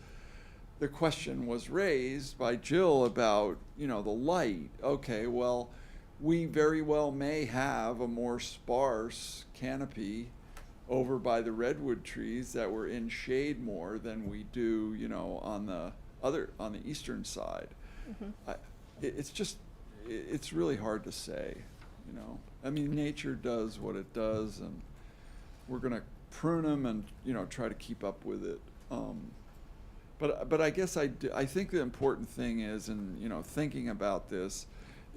the question was raised by Jill about, the light. Okay, well, we very well may have a more sparse canopy over by the redwood trees that were in shade more than we do, on the eastern side. It's really hard to say, I mean, nature does what it does, and we're going to prune them and, try to keep up with it. But I guess I think the important thing is, and, thinking about this,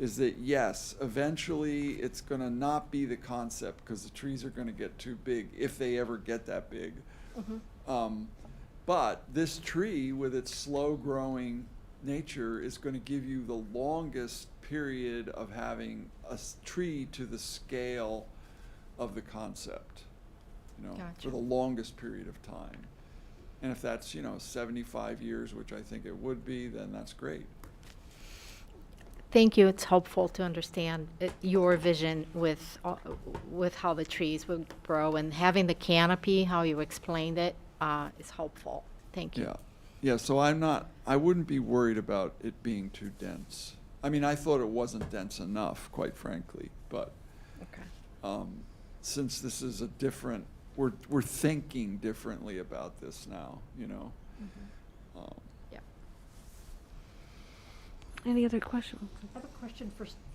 is that yes, eventually it's going to not be the concept, because the trees are going to get too big if they ever get that big. But this tree, with its slow growing nature, is going to give you the longest period of having a tree to the scale of the concept, Gotcha. for the longest period of time. And if that's, 75 years, which I think it would be, then that's great. Thank you. It's helpful to understand your vision with how the trees would grow, and having the canopy, how you explained it, is helpful. Thank you. Yeah, so I wouldn't be worried about it being too dense. I mean, I thought it wasn't dense enough, quite frankly, but Okay. Since this is a different, we're thinking differently about this now, Yeah. Any other questions? I have a question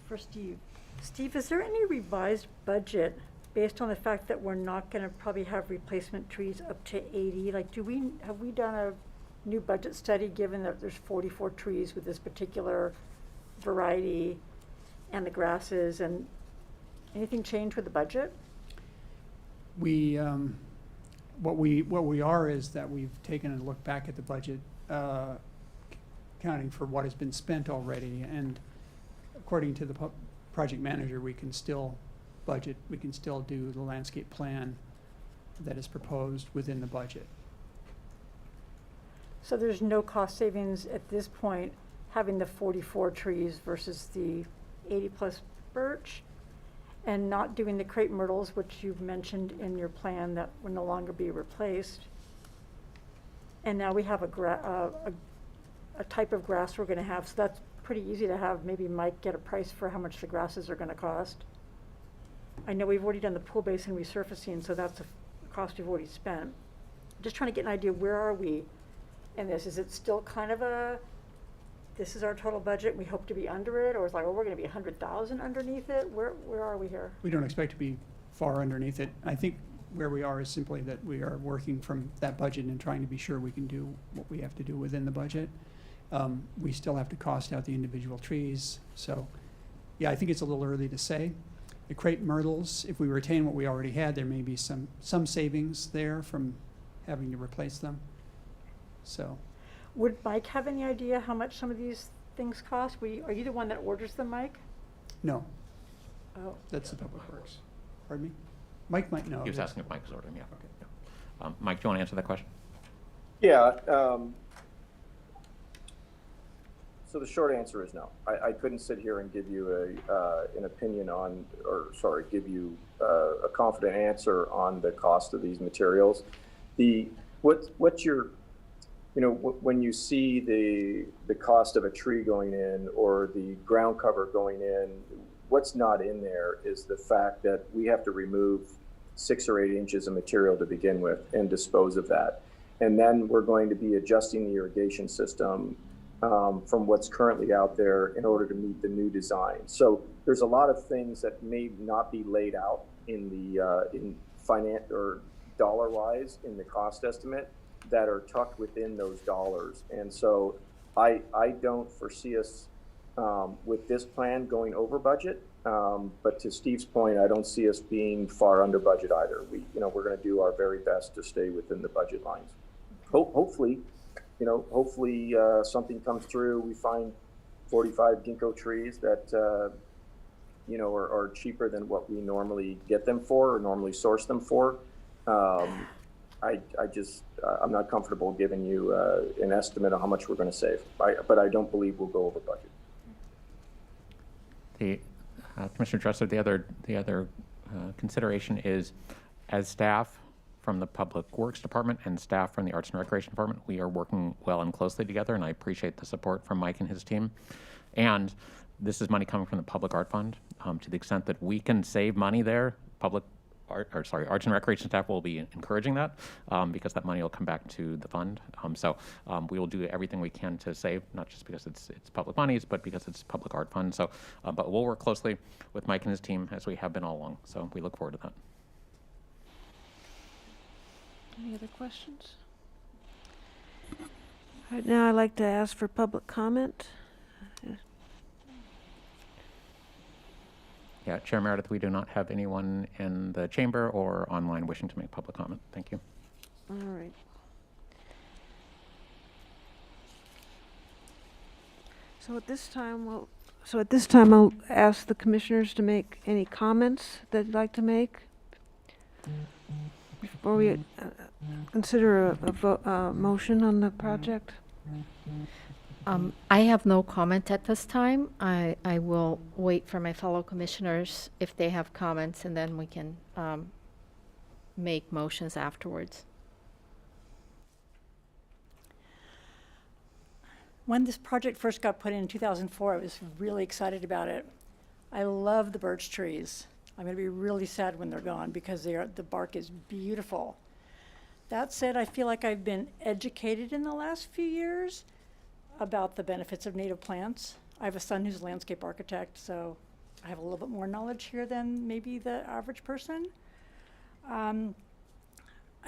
for Steve. Steve, is there any revised budget based on the fact that we're not going to probably have replacement trees up to 80? Like, have we done a new budget study, given that there's 44 trees with this particular variety and the grasses, and anything changed with the budget? What we are is that we've taken a look back at the budget, accounting for what has been spent already, and according to the project manager, we can still budget, we can still do the landscape plan that is proposed within the budget. So there's no cost savings at this point, having the 44 trees versus the 80-plus birch, and not doing the crepe myrtles, which you've mentioned in your plan that will no longer be replaced. And now we have a type of grass we're going to have, so that's pretty easy to have. Maybe Mike get a price for how much the grasses are going to cost. I know we've already done the pool basin resurfacing, so that's a cost we've already spent. Just trying to get an idea, where are we in this? Is it still kind of a this is our total budget, we hope to be under it, or it's like, oh, we're gonna be 100,000 underneath it? Where are we here? We don't expect to be far underneath it. I think where we are is simply that we are working from that budget and trying to be sure we can do what we have to do within the budget. We still have to cost out the individual trees, so, yeah, I think it's a little early to say. The crepe myrtles, if we retain what we already had, there may be some savings there from having to replace them, so. Would Mike have any idea how much some of these things cost? Are you the one that orders them, Mike? No, Oh, that's the Public Works. Pardon me? Mike might know. He was asking if Mike was ordering, yeah. Yeah. Mike, do you want to answer that question? Yeah. So the short answer is no. I couldn't sit here and give you an opinion on, give you a confident answer on the cost of these materials. What's your, when you see the cost of a tree going in or the ground cover going in, what's not in there is the fact that we have to remove 6 or 8 inches of material to begin with and dispose of that. And then we're going to be adjusting the irrigation system from what's currently out there in order to meet the new design. So there's a lot of things that may not be laid out in the in finance or dollar-wise in the cost estimate that are tucked within those dollars. And so I don't foresee us with this plan going over budget. But to Steve's point, I don't see us being far under budget either. We're going to do our very best to stay within the budget lines. Hopefully, something comes through. We find 45 ginkgo trees that, are cheaper than what we normally get them for or normally source them for. I'm not comfortable giving you an estimate of how much we're going to save, but I don't believe we'll go over budget. Commissioner Dresser, the other consideration is, as staff from the Public Works Department and staff from the Arts and Recreation Department, we are working well and closely together, and I appreciate the support from Mike and his team. And this is money coming from the Public Art Fund. To the extent that we can save money there, Arts and Recreation staff will be encouraging that because that money will come back to the fund. So we will do everything we can to save, not just because it's public monies, but because it's public art fund. So, but we'll work closely with Mike and his team as we have been all along. So we look forward to that. Any other questions? All right, now I'd like to ask for public comment. Yeah, Chair Meredith, we do not have anyone in the chamber or online wishing to make public comment. Thank you. All right. So at this time, I'll ask the commissioners to make any comments that they'd like to make before we consider a motion on the project. I have no comment at this time. I will wait for my fellow commissioners if they have comments, and then we can make motions afterwards. When this project first got put in 2004, I was really excited about it. I love the birch trees. I'm going to be really sad when they're gone because the bark is beautiful. That said, I feel like I've been educated in the last few years about the benefits of native plants. I have a son who's a landscape architect, so I have a little bit more knowledge here than maybe the average person. I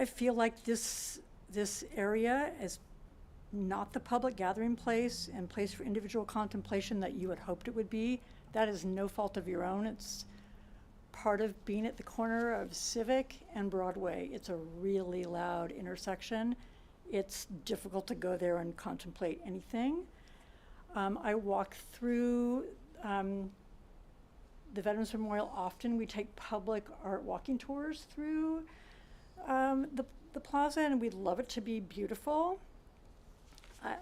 feel like this area is not the public gathering place and place for individual contemplation that you had hoped it would be. That is no fault of your own. It's part of being at the corner of Civic and Broadway. It's a really loud intersection. It's difficult to go there and contemplate anything. I walk through the Veterans Memorial often. We take public art walking tours through the plaza, and we'd love it to be beautiful.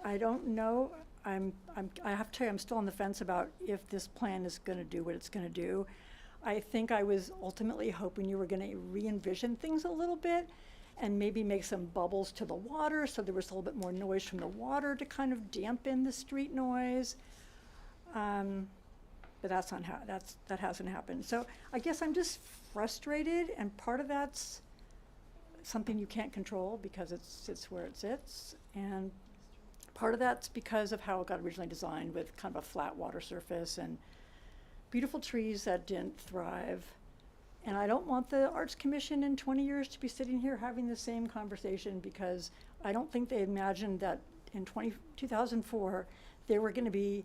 I don't know. I have to tell you, I'm still on the fence about if this plan is going to do what it's going to do. I think I was ultimately hoping you were going to re-envision things a little bit and maybe make some bubbles to the water so there was a little bit more noise from the water to kind of dampen the street noise. But that's not that hasn't happened. So I guess I'm just frustrated, and part of that's something you can't control because it sits where it sits. And Part of that's because of how it got originally designed with kind of a flat water surface and beautiful trees that didn't thrive. And I don't want the Arts Commission in 20 years to be sitting here having the same conversation, because I don't think they imagined that in 2004 they were going to be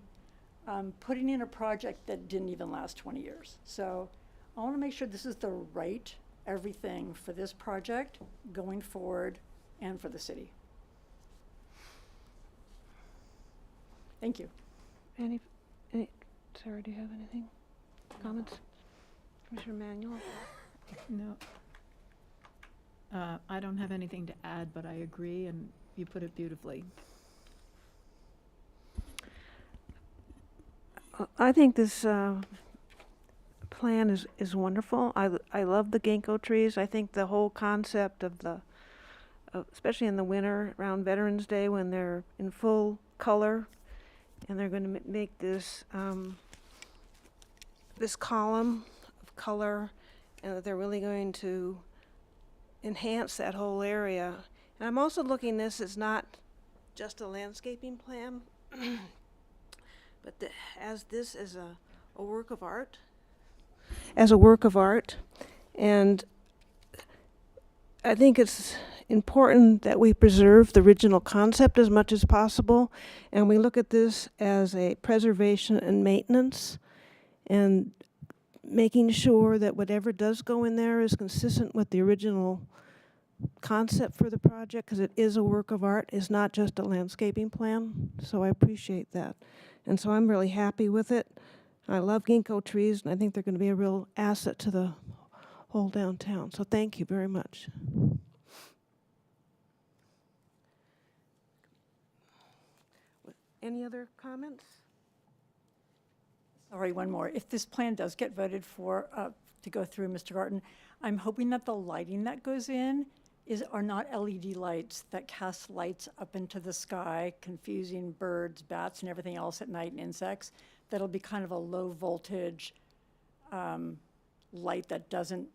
putting in a project that didn't even last 20 years. So I want to make sure this is the right everything for this project going forward and for the city. Thank you. Any, Sarah, do you have anything? Comments? Commissioner Manuel? No. I don't have anything to add, but I agree, and you put it beautifully. I think this plan is wonderful. I love the ginkgo trees. I think the whole concept of especially in the winter around Veterans Day when they're in full color, and they're going to make this this column of color, and that they're really going to enhance that whole area. And I'm also looking this as not just a landscaping plan, but as this as a work of art, and I think it's important that we preserve the original concept as much as possible, and we look at this as a preservation and maintenance, and making sure that whatever does go in there is consistent with the original concept for the project, because it is a work of art, is not just a landscaping plan. So I appreciate that. And so I'm really happy with it. I love ginkgo trees, and I think they're going to be a real asset to the whole downtown. So thank you very much. Any other comments? Sorry, one more. If this plan does get voted for, to go through, Mr. Garten, I'm hoping that the lighting that goes in are not LED lights that cast lights up into the sky, confusing birds, bats, and everything else at night, and insects. That'll be kind of a low voltage light that doesn't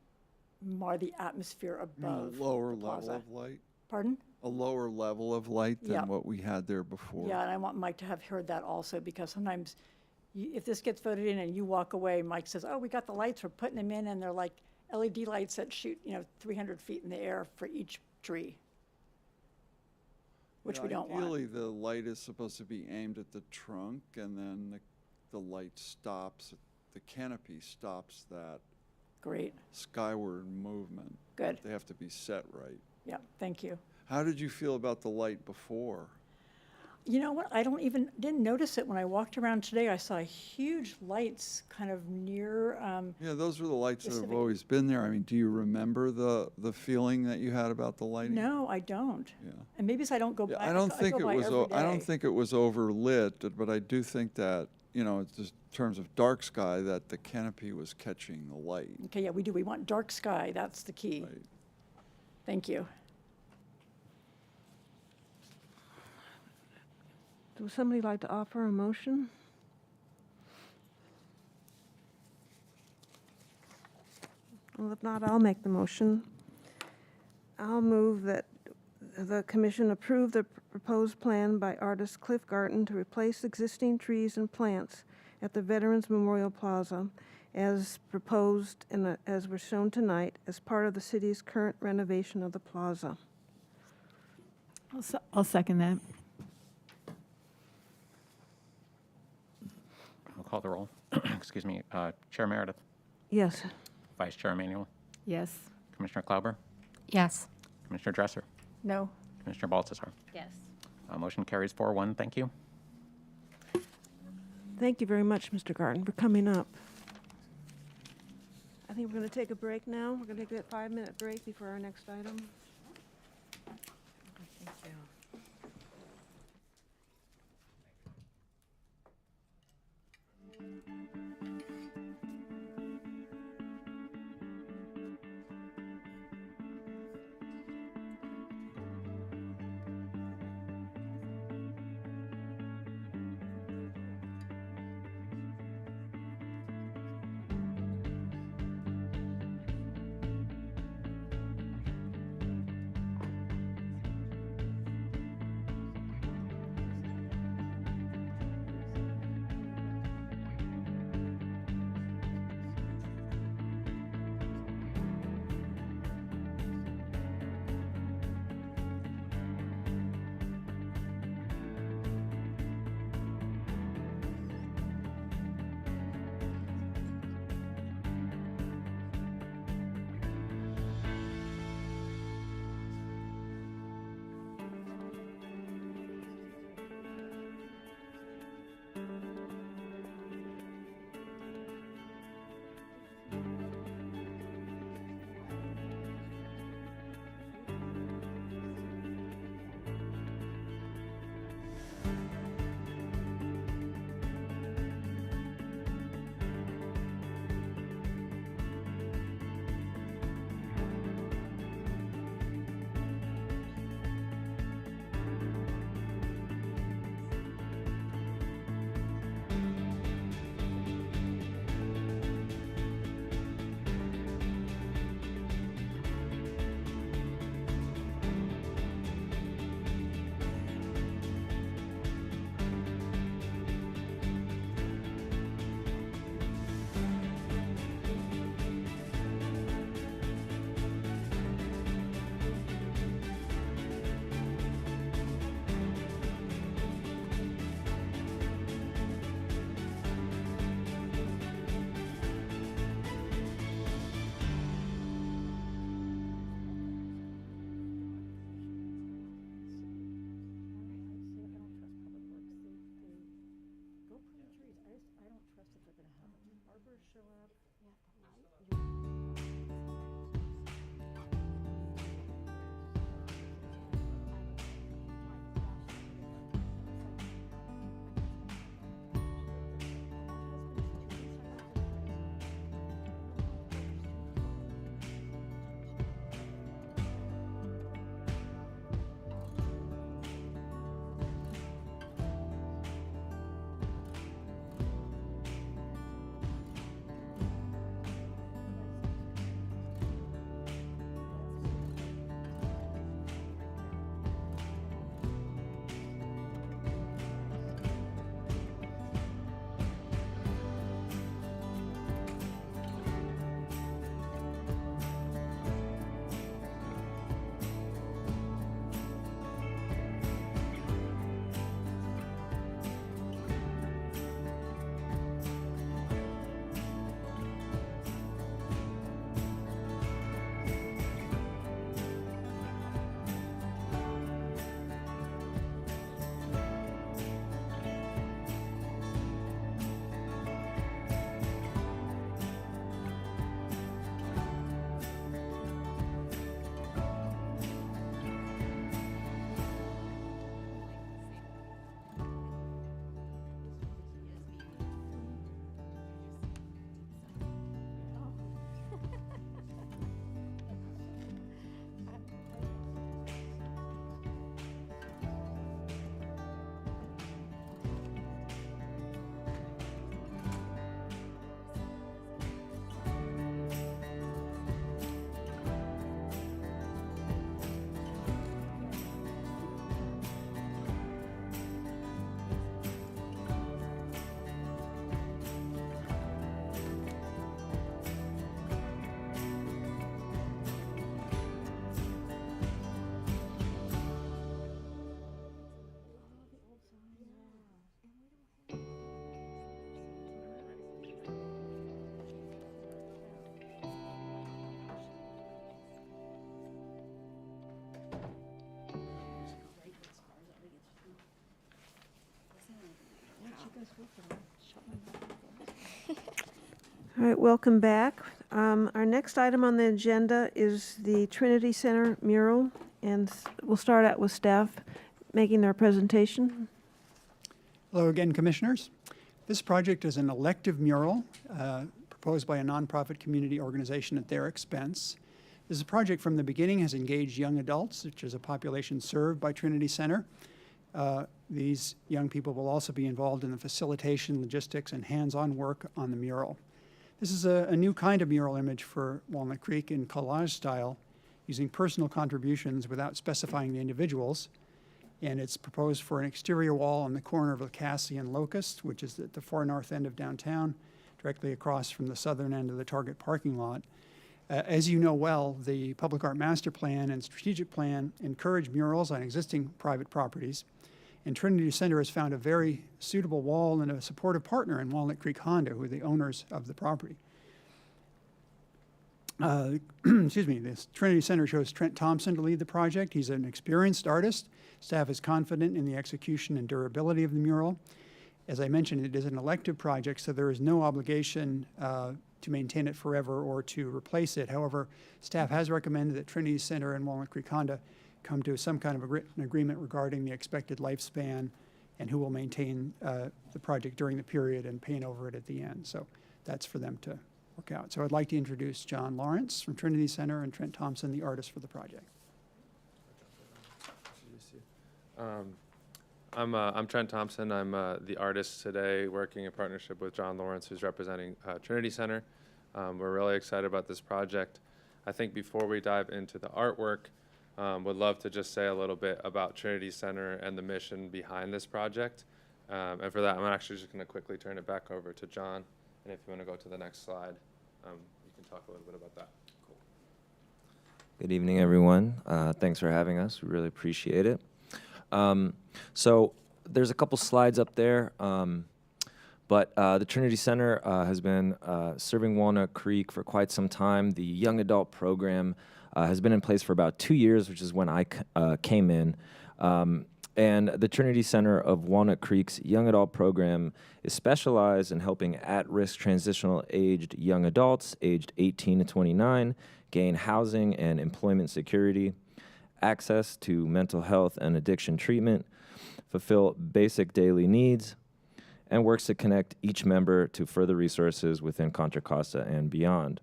mar the atmosphere above A lower the level plaza. of light? Pardon? A lower level of light than Yeah. what we had there before? Yeah, and I want Mike to have heard that also, because sometimes if this gets voted in and you walk away, Mike says, oh, we got the lights, we're putting them in, and they're like LED lights that shoot, 300 feet in the air for each tree, which Yeah, we don't want. Ideally, the light is supposed to be aimed at the trunk, and then the light stops, the canopy stops that Great, skyward movement. good. They have to be set right. Yeah, thank you. How did you feel about the light before? You know what? I didn't notice it when I walked around today. I saw huge lights kind of near. Yeah, those were the lights that have Specific- always been there. I mean, do you remember the feeling that you had about the lighting? No, I don't. Yeah. And maybe it's I don't go by. Yeah, I don't think go it by was. every I don't day. think it was overlit, but I do think that just in terms of dark sky, that the canopy was catching the light. Okay, yeah, we do. We want dark sky. That's the key. Right. Thank you. Would somebody like to offer a motion? Well, if not, I'll make the motion. I'll move that the commission approve the proposed plan by artist Cliff Garten to replace existing trees and plants at the Veterans Memorial Plaza as proposed and as was shown tonight as part of the city's current renovation of the plaza. I'll second that. I'll call the roll. Excuse me. Chair Meredith, Yes. Vice Chair Emanuel, Yes. Commissioner Klauber, Yes. Commissioner Dresser, No. Commissioner Baltzar. Yes. Motion carries 4-1. Thank you. Thank you very much, Mr. Garten, for coming up. I think we're going to take a break now. We're going to take that 5-minute break before our next item. All right, welcome back. Our next item on the agenda is the Trinity Center mural, and we'll start out with staff making their presentation. Hello again, Commissioners. This project is an elective mural proposed by a nonprofit community organization at their expense. This project from the beginning has engaged young adults, which is a population served by Trinity Center. These young people will also be involved in the facilitation, logistics, and hands-on work on the mural. This is a new kind of mural image for Walnut Creek in collage style, using personal contributions without specifying the individuals. And it's proposed for an exterior wall on the corner of Lacassie and Locust, which is at the far north end of downtown, directly across from the southern end of the Target parking lot. As you know well, the Public Art Master Plan and Strategic Plan encourage murals on existing private properties. And Trinity Center has found a very suitable wall and a supportive partner in Walnut Creek Honda, who are the owners of the property. Excuse me, this Trinity Center chose Trent Thompson to lead the project. He's an experienced artist. Staff is confident in the execution and durability of the mural. As I mentioned, it is an elective project, so there is no obligation to maintain it forever or to replace it. However, staff has recommended that Trinity Center and Walnut Creek Honda come to some kind of a written agreement regarding the expected lifespan and who will maintain the project during the period and paint over it at the end. So that's for them to work out. So I'd like to introduce John Lawrence from Trinity Center and Trent Thompson, the artist for the project. I'm Trent Thompson. I'm the artist today, working in partnership with John Lawrence, who's representing Trinity Center. We're really excited about this project. I think before we dive into the artwork, would love to just say a little bit about Trinity Center and the mission behind this project. And for that, I'm actually just going to quickly turn it back over to John. And if you want to go to the next slide, you can talk a little bit about that. Cool. Good evening, everyone. Thanks for having us. We really appreciate it. So there's a couple slides up there, but the Trinity Center has been serving Walnut Creek for quite some time. The young adult program has been in place for about 2 years, which is when I came in. And the Trinity Center of Walnut Creek's Young Adult Program is specialized in helping at-risk transitional aged young adults aged 18 to 29 gain housing and employment security, access to mental health and addiction treatment, fulfill basic daily needs, and works to connect each member to further resources within Contra Costa and beyond.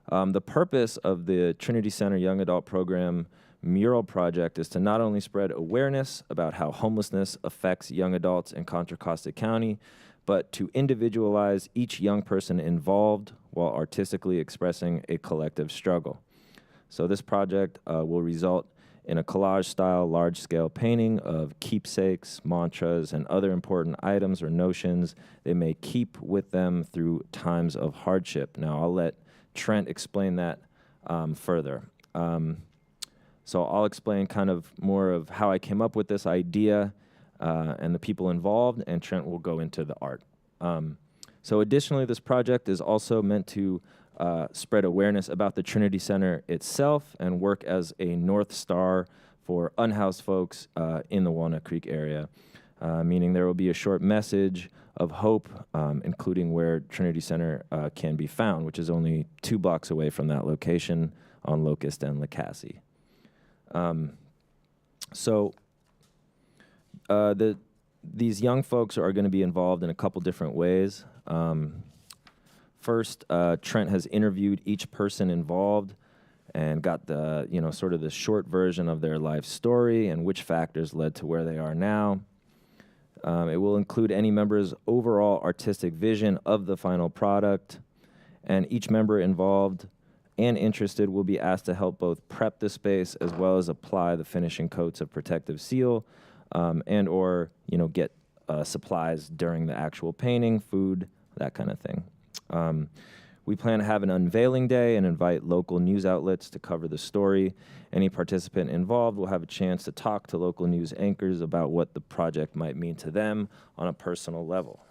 The purpose of the Trinity Center Young Adult Program mural project is to not only spread awareness about how homelessness affects young adults in Contra Costa County, but to individualize each young person involved while artistically expressing a collective struggle. So this project will result in a collage-style, large-scale painting of keepsakes, mantras, and other important items or notions they may keep with them through times of hardship. Now, I'll let Trent explain that further. So I'll explain kind of more of how I came up with this idea and the people involved, and Trent will go into the art. So additionally, this project is also meant to spread awareness about the Trinity Center itself and work as a North Star for unhoused folks in the Walnut Creek area, meaning there will be a short message of hope, including where Trinity Center can be found, which is only 2 blocks away from that location on Locust and Lacassie. These young folks are going to be involved in a couple different ways. First, Trent has interviewed each person involved and got the, sort of the short version of their life story and which factors led to where they are now. It will include any member's overall artistic vision of the final product, and each member involved and interested will be asked to help both prep the space as well as apply the finishing coats of protective seal and or, get supplies during the actual painting, food, that kind of thing. We plan to have an unveiling day and invite local news outlets to cover the story. Any participant involved will have a chance to talk to local news anchors about what the project might mean to them on a personal level.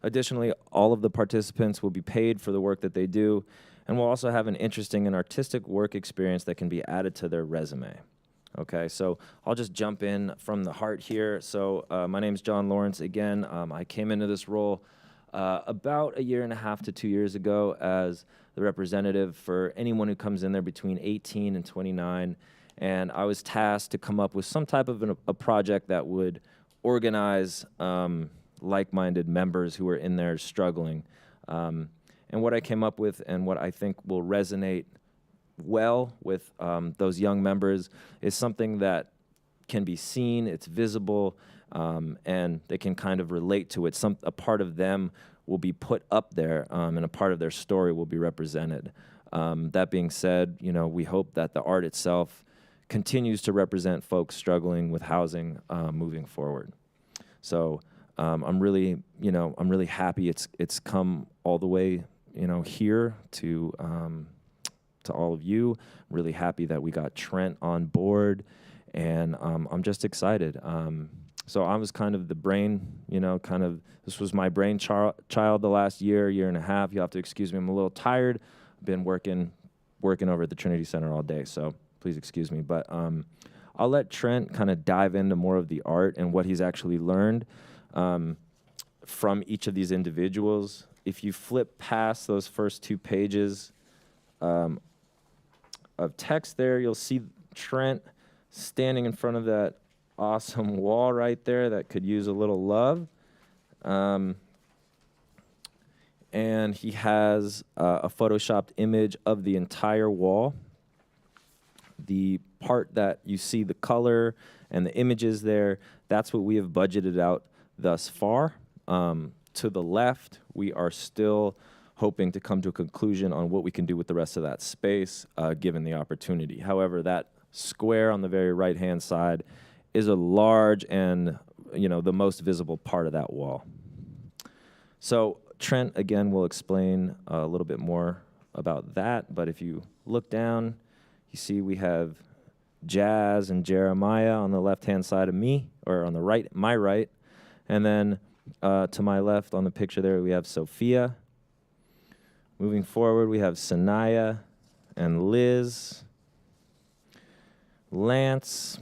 Additionally, all of the participants will be paid for the work that they do and will also have an interesting and artistic work experience that can be added to their resume. Okay, so I'll just jump in from the heart here. So my name's John Lawrence. Again, I came into this role about 1.5 to 2 years ago as the representative for anyone who comes in there between 18 and 29. And I was tasked to come up with some type of a project that would organize like-minded members who are in there struggling. And what I came up with and what I think will resonate well with those young members is something that can be seen, it's visible, and they can kind of relate to it. A part of them will be put up there, and a part of their story will be represented. That being said, we hope that the art itself continues to represent folks struggling with housing moving forward. So I'm really happy it's come all the way, here to all of you. I'm really happy that we got Trent on board, and I'm just excited. So I was kind of the brain, this was my brainchild the last year and a half. You'll have to excuse me, I'm a little tired. I've been working over at the Trinity Center all day, so please excuse me. But I'll let Trent kind of dive into more of the art and what he's actually learned from each of these individuals. If you flip past those first 2 pages of text there, you'll see Trent standing in front of that awesome wall right there that could use a little love. And he has a photoshopped image of the entire wall. The part that you see the color and the images there, that's what we have budgeted out thus far. To the left, we are still hoping to come to a conclusion on what we can do with the rest of that space, given the opportunity. However, that square on the very right-hand side is a large and, the most visible part of that wall. So Trent, again, will explain a little bit more about that, but if you look down, you see we have Jazz and Jeremiah on the left-hand side of me, or on the right, my right, and then to my left on the picture there, we have Sophia. Moving forward, we have Sanaya and Liz. Lance.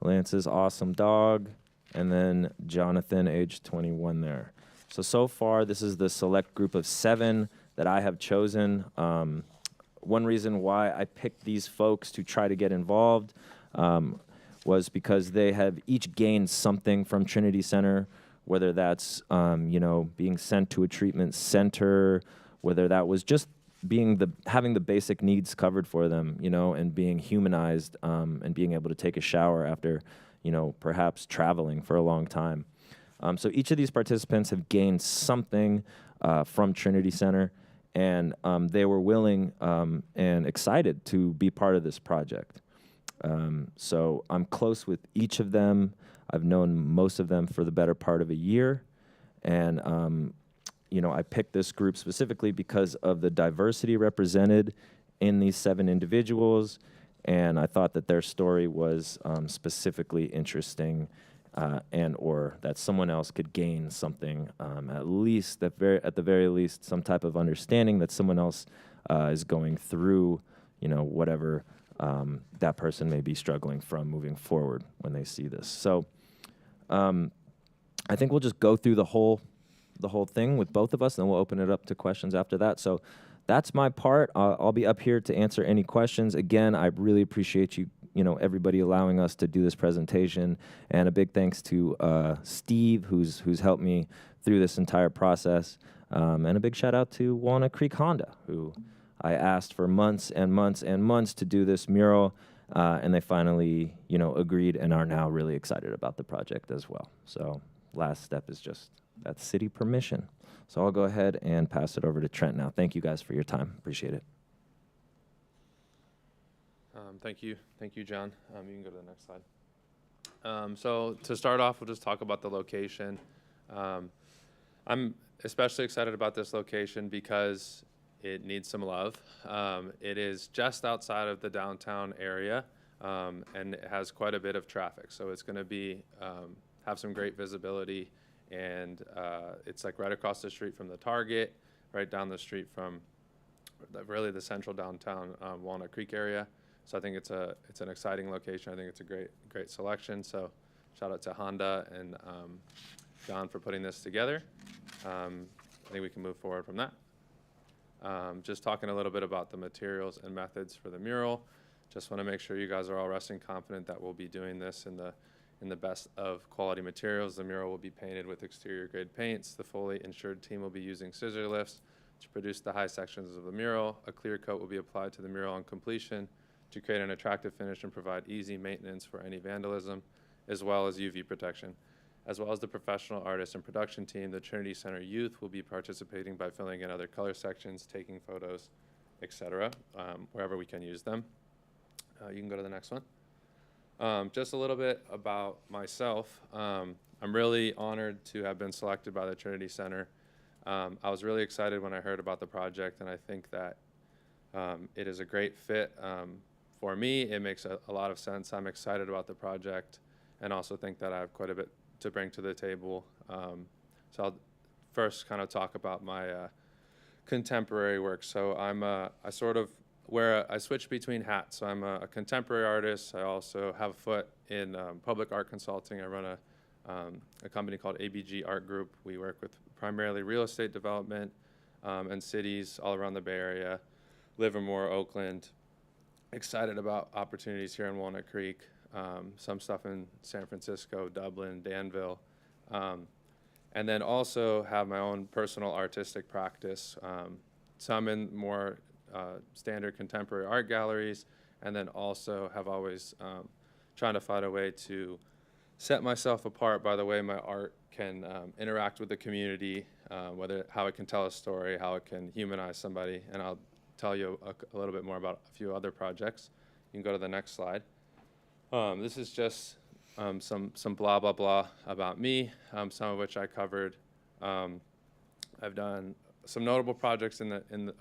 Lance's awesome dog. And then Jonathan, age 21 there. So far, this is the select group of 7 that I have chosen. One reason why I picked these folks to try to get involved was because they have each gained something from Trinity Center, whether that's, being sent to a treatment center, whether that was just having the basic needs covered for them, and being humanized, and being able to take a shower after, perhaps traveling for a long time. So each of these participants have gained something from Trinity Center, and they were willing and excited to be part of this project. So I'm close with each of them. I've known most of them for the better part of a year, and I picked this group specifically because of the diversity represented in these 7 individuals, and I thought that their story was specifically interesting, and or that someone else could gain something, at the very least, some type of understanding that someone else is going through, whatever that person may be struggling from moving forward when they see this. So I think we'll just go through the whole thing with both of us, and then we'll open it up to questions after that. So that's my part. I'll be up here to answer any questions. Again, I really appreciate everybody allowing us to do this presentation, and a big thanks to Steve, who's helped me through this entire process, and a big shout out to Walnut Creek Honda, who I asked for months and months and months to do this mural, and they finally, agreed and are now really excited about the project as well. So last step is just that city permission. So I'll go ahead and pass it over to Trent now. Thank you guys for your time. Appreciate it. Thank you, John. You can go to the next slide. So to start off, we'll just talk about the location. I'm especially excited about this location because it needs some love. It is just outside of the downtown area, and it has quite a bit of traffic. So it's going to have some great visibility, and it's like right across the street from the Target, right down the street from really the central downtown Walnut Creek area. So I think it's an exciting location. I think it's a great selection. So shout out to Honda and John for putting this together. I think we can move forward from that. Just talking a little bit about the materials and methods for the mural. Just want to make sure you guys are all resting confident that we'll be doing this in the best of quality materials. The mural will be painted with exterior grade paints. The fully insured team will be using scissor lifts to produce the high sections of the mural. A clear coat will be applied to the mural on completion to create an attractive finish and provide easy maintenance for any vandalism, as well as UV protection. As well as the professional artist and production team, the Trinity Center youth will be participating by filling in other color sections, taking photos, etc., wherever we can use them. You can go to the next one. Just a little bit about myself. I'm really honored to have been selected by the Trinity Center. I was really excited when I heard about the project, and I think that it is a great fit for me. It makes a lot of sense. I'm excited about the project, and also think that I have quite a bit to bring to the table. So I'll first kind of talk about my contemporary work. So I switch between hats. So I'm a contemporary artist. I also have a foot in public art consulting. I run a company called ABG Art Group. We work with primarily real estate development and cities all around the Bay Area, Livermore, Oakland. Excited about opportunities here in Walnut Creek. Some stuff in San Francisco, Dublin, Danville, and then also have my own personal artistic practice. Some in more standard contemporary art galleries, and then also have always trying to find a way to set myself apart by the way my art can interact with the community, how it can tell a story, how it can humanize somebody, and I'll tell you a little bit more about a few other projects. You can go to the next slide. This is just some blah, blah, blah about me, some of which I covered. I've done some notable projects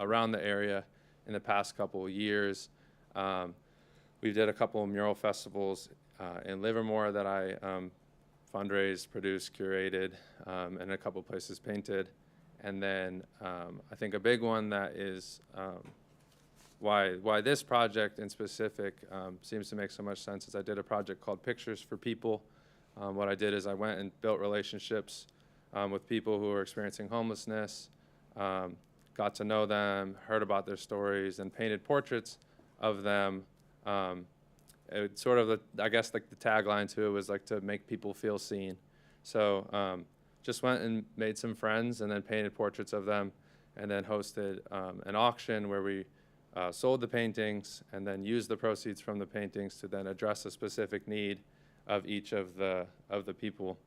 around the area in the past couple of years. We did a couple of mural festivals in Livermore that I fundraised, produced, curated, and a couple places painted. And then I think a big one that why this project in specific seems to make so much sense is I did a project called Pictures for People. What I did is I went and built relationships with people who were experiencing homelessness, got to know them, heard about their stories, and painted portraits of them. It sort of, I guess, like the tagline to it was like to make people feel seen. So just went and made some friends and then painted portraits of them, and then hosted an auction where we sold the paintings and then used the proceeds from the paintings to then address a specific need of each of the people,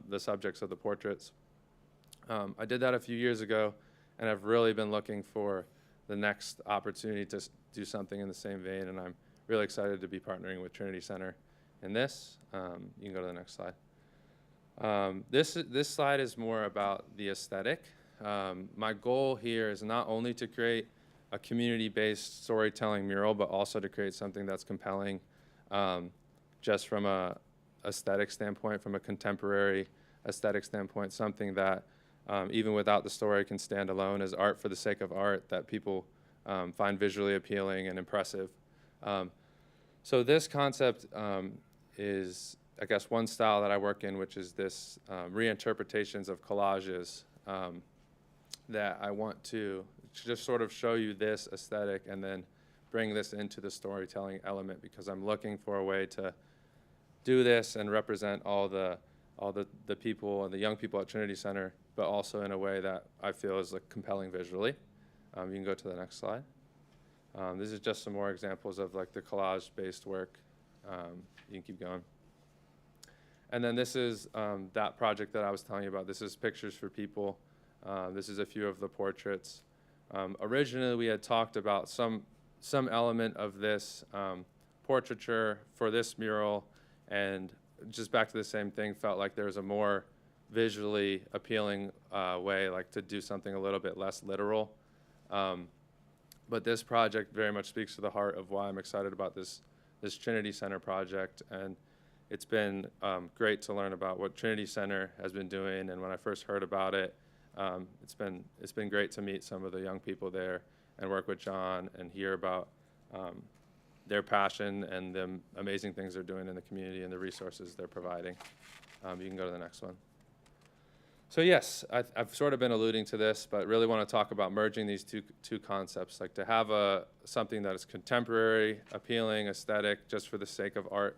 the subjects of the portraits. I did that a few years ago, and I've really been looking for the next opportunity to do something in the same vein, and I'm really excited to be partnering with Trinity Center in this. You can go to the next slide. This slide is more about the aesthetic. My goal here is not only to create a community-based storytelling mural, but also to create something that's compelling just from a aesthetic standpoint, from a contemporary aesthetic standpoint, something that even without the story can stand alone as art for the sake of art that people find visually appealing and impressive. So this concept is, I guess, one style that I work in, which is this reinterpretations of collages that I want to just sort of show you this aesthetic and then bring this into the storytelling element, because I'm looking for a way to do this and represent all the people and the young people at Trinity Center, but also in a way that I feel is like compelling visually. You can go to the next slide. This is just some more examples of like the collage-based work. You can keep going. And then this is that project that I was telling you about. This is Pictures for People. This is a few of the portraits. Originally, we had talked about some element of this portraiture for this mural, and just back to the same thing, felt like there was a more visually appealing way, like to do something a little bit less literal. But this project very much speaks to the heart of why I'm excited about this Trinity Center project, and it's been great to learn about what Trinity Center has been doing. And when I first heard about it, it's been great to meet some of the young people there and work with John and hear about their passion and the amazing things they're doing in the community and the resources they're providing. You can go to the next one. So yes, I've sort of been alluding to this, but really want to talk about merging these two concepts, like to have something that is contemporary, appealing, aesthetic, just for the sake of art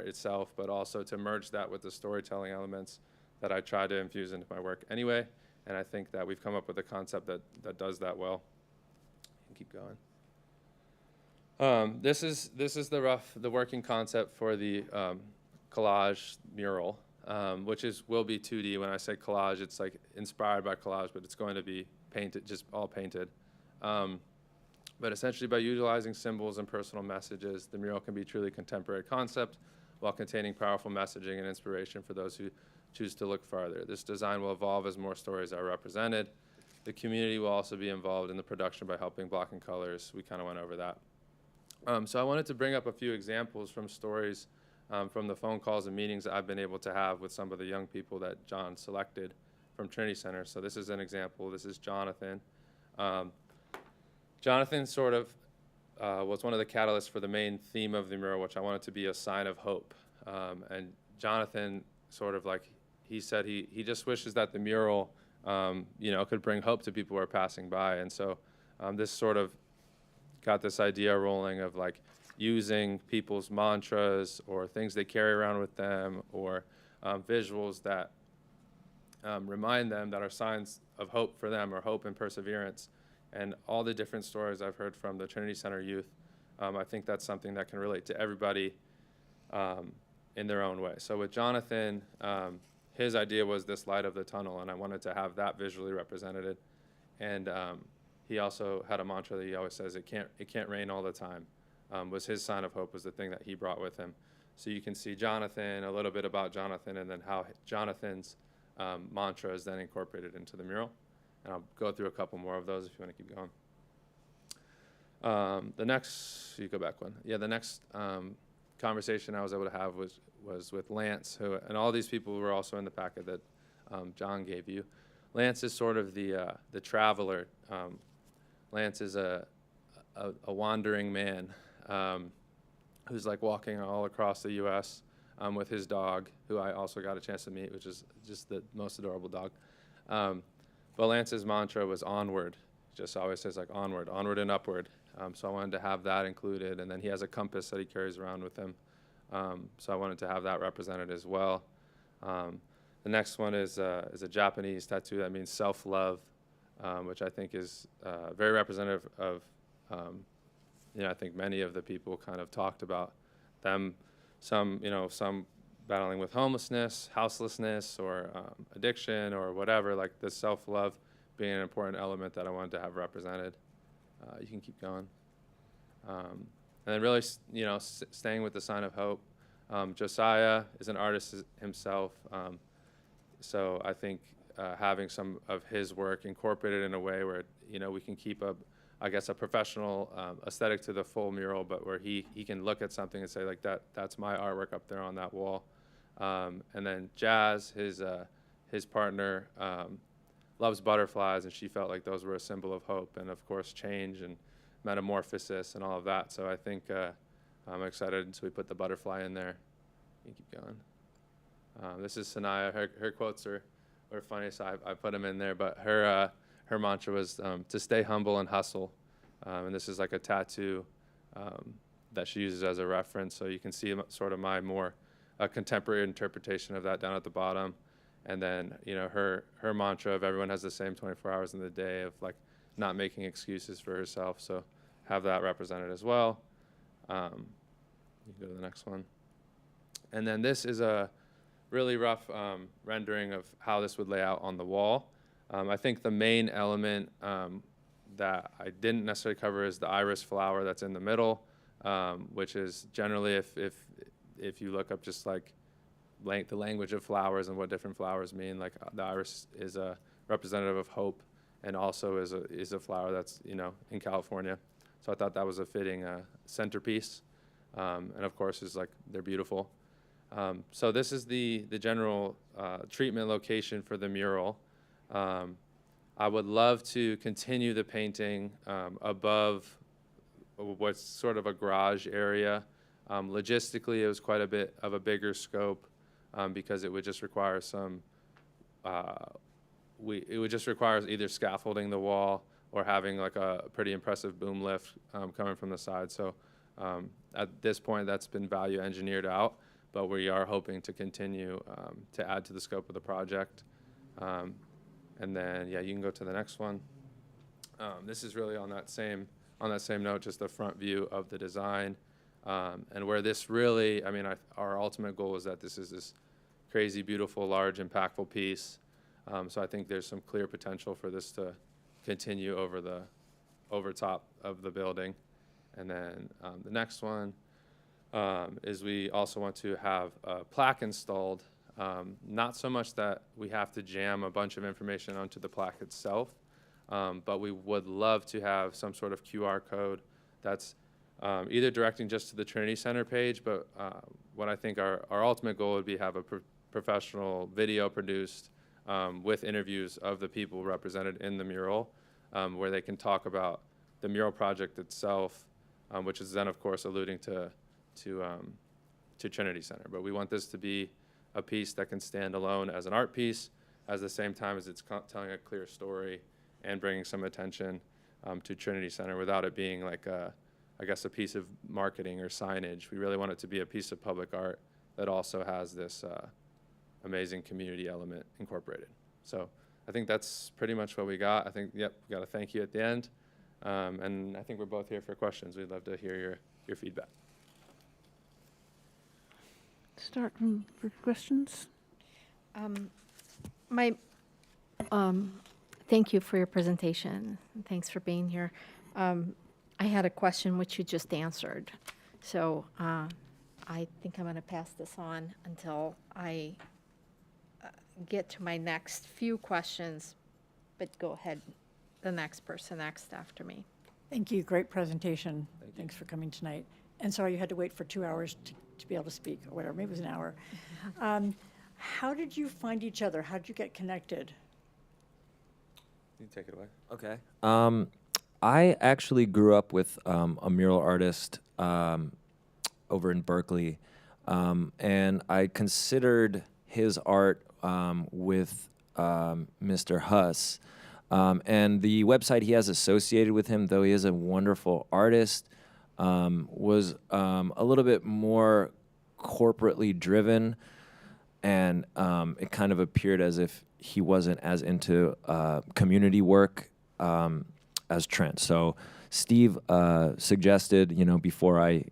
itself, but also to merge that with the storytelling elements that I try to infuse into my work anyway. And I think that we've come up with a concept that does that well. You can keep going. This is the working concept for the collage mural, which will be 2D. When I say collage, it's like inspired by collage, but it's going to be painted, just all painted. But essentially, by utilizing symbols and personal messages, the mural can be a truly contemporary concept while containing powerful messaging and inspiration for those who choose to look farther. This design will evolve as more stories are represented. The community will also be involved in the production by helping block in colors. We kind of went over that. So I wanted to bring up a few examples from stories from the phone calls and meetings that I've been able to have with some of the young people that John selected from Trinity Center. So this is an example. This is Jonathan. Jonathan sort of was one of the catalysts for the main theme of the mural, which I wanted to be a sign of hope. And Jonathan sort of like, he said he just wishes that the mural, could bring hope to people who are passing by. And so this sort of got this idea rolling of like using people's mantras or things they carry around with them, or visuals that remind them that are signs of hope for them, or hope and perseverance. And all the different stories I've heard from the Trinity Center youth, I think that's something that can relate to everybody in their own way. So with Jonathan, his idea was this light of the tunnel, and I wanted to have that visually represented. And he also had a mantra that he always says, it can't rain all the time, was his sign of hope, was the thing that he brought with him. So you can see Jonathan, a little bit about Jonathan, and then how Jonathan's mantra is then incorporated into the mural. And I'll go through a couple more of those if you want to keep going. The next, you go back one. Yeah, the next conversation I was able to have was with Lance, and all these people were also in the packet that John gave you. Lance is sort of the traveler. Lance is a a wandering man who's like walking all across the U.S. With his dog, who I also got a chance to meet, which is just the most adorable dog. But Lance's mantra was onward. Just always says like onward, onward and upward. So I wanted to have that included, and then he has a compass that he carries around with him. So I wanted to have that represented as well. The next one is a Japanese tattoo that means self-love, which I think is very representative of, I think many of the people kind of talked about them, some battling with homelessness, houselessness, or addiction, or whatever, like this self-love being an important element that I wanted to have represented. You can keep going. And then really, staying with the sign of hope. Josiah is an artist himself, so I think having some of his work incorporated in a way where, we can keep a professional aesthetic to the full mural, but where he can look at something and say, like, that's my artwork up there on that wall. And then Jazz, his partner, loves butterflies, and she felt like those were a symbol of hope and, of course, change and metamorphosis and all of that. So I think I'm excited, so we put the butterfly in there. You can keep going. This is Sanaya. Her quotes are funny, so I put them in there. But her mantra was to stay humble and hustle. And this is like a tattoo that she uses as a reference. So you can see sort of my more contemporary interpretation of that down at the bottom. And then, her mantra of everyone has the same 24 hours in the day, of like not making excuses for herself. So have that represented as well. You can go to the next one. And then this is a really rough rendering of how this would lay out on the wall. I think the main element that I didn't necessarily cover is the iris flower that's in the middle, which is generally, if you look up just like the language of flowers and what different flowers mean, like the iris is a representative of hope, and also is a flower that's in California. So I thought that was a fitting centerpiece, and of course is like they're beautiful. So this is the general treatment location for the mural. I would love to continue the painting above what's sort of a garage area. Logistically, it was quite a bit of a bigger scope because it would just require some. It would just require either scaffolding the wall or having like a pretty impressive boom lift coming from the side. So at this point, that's been value engineered out, but we are hoping to continue to add to the scope of the project. And then, yeah, you can go to the next one. This is really on that same note, just the front view of the design. And where this really, our ultimate goal is that this is this crazy, beautiful, large, impactful piece. So I think there's some clear potential for this to continue over top of the building. And then the next one is we also want to have a plaque installed. Not so much that we have to jam a bunch of information onto the plaque itself, but we would love to have some sort of QR code that's either directing just to the Trinity Center page, but what I think our ultimate goal would be have a professional video produced with interviews of the people represented in the mural, where they can talk about the mural project itself, which is then, of course, alluding to Trinity Center. But we want this to be a piece that can stand alone as an art piece, at the same time as it's telling a clear story and bringing some attention to Trinity Center without it being like a piece of marketing or signage. We really want it to be a piece of public art that also has this amazing community element incorporated. So I think that's pretty much what we got. I think, we got a thank you at the end. And I think we're both here for questions. We'd love to hear your feedback. Start for questions. Thank you for your presentation. Thanks for being here. I had a question which you just answered. So I think I'm going to pass this on until I get to my next few questions. But go ahead, the next person next after me. Thank you. Great presentation. Thanks for coming tonight. And sorry you had to wait for 2 hours to be able to speak, or whatever. Maybe it was an hour. How did you find each other? How did you get connected? You take it away. Okay. I actually grew up with a mural artist over in Berkeley, and I considered his art with Mr. Huss. And the website he has associated with him, though he is a wonderful artist, was a little bit more corporately driven, and it kind of appeared as if he wasn't as into community work as Trent. So Steve suggested, before I,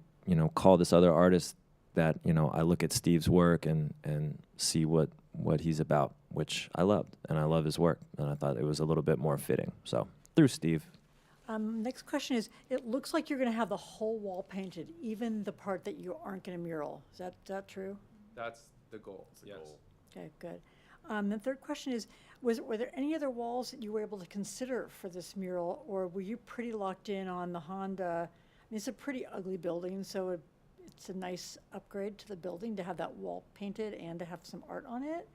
call this other artist, that, I look at Steve's work and see what he's about, which I loved, and I love his work, and I thought it was a little bit more fitting. So through Steve. Next question is, it looks like you're going to have the whole wall painted, even the part that you aren't going to mural. Is that true? That's the goal, yes. Okay, good. The third question is, were there any other walls that you were able to consider for this mural, or were you pretty locked in on the Honda? I mean, it's a pretty ugly building, so it's a nice upgrade to the building to have that wall painted and to have some art on it.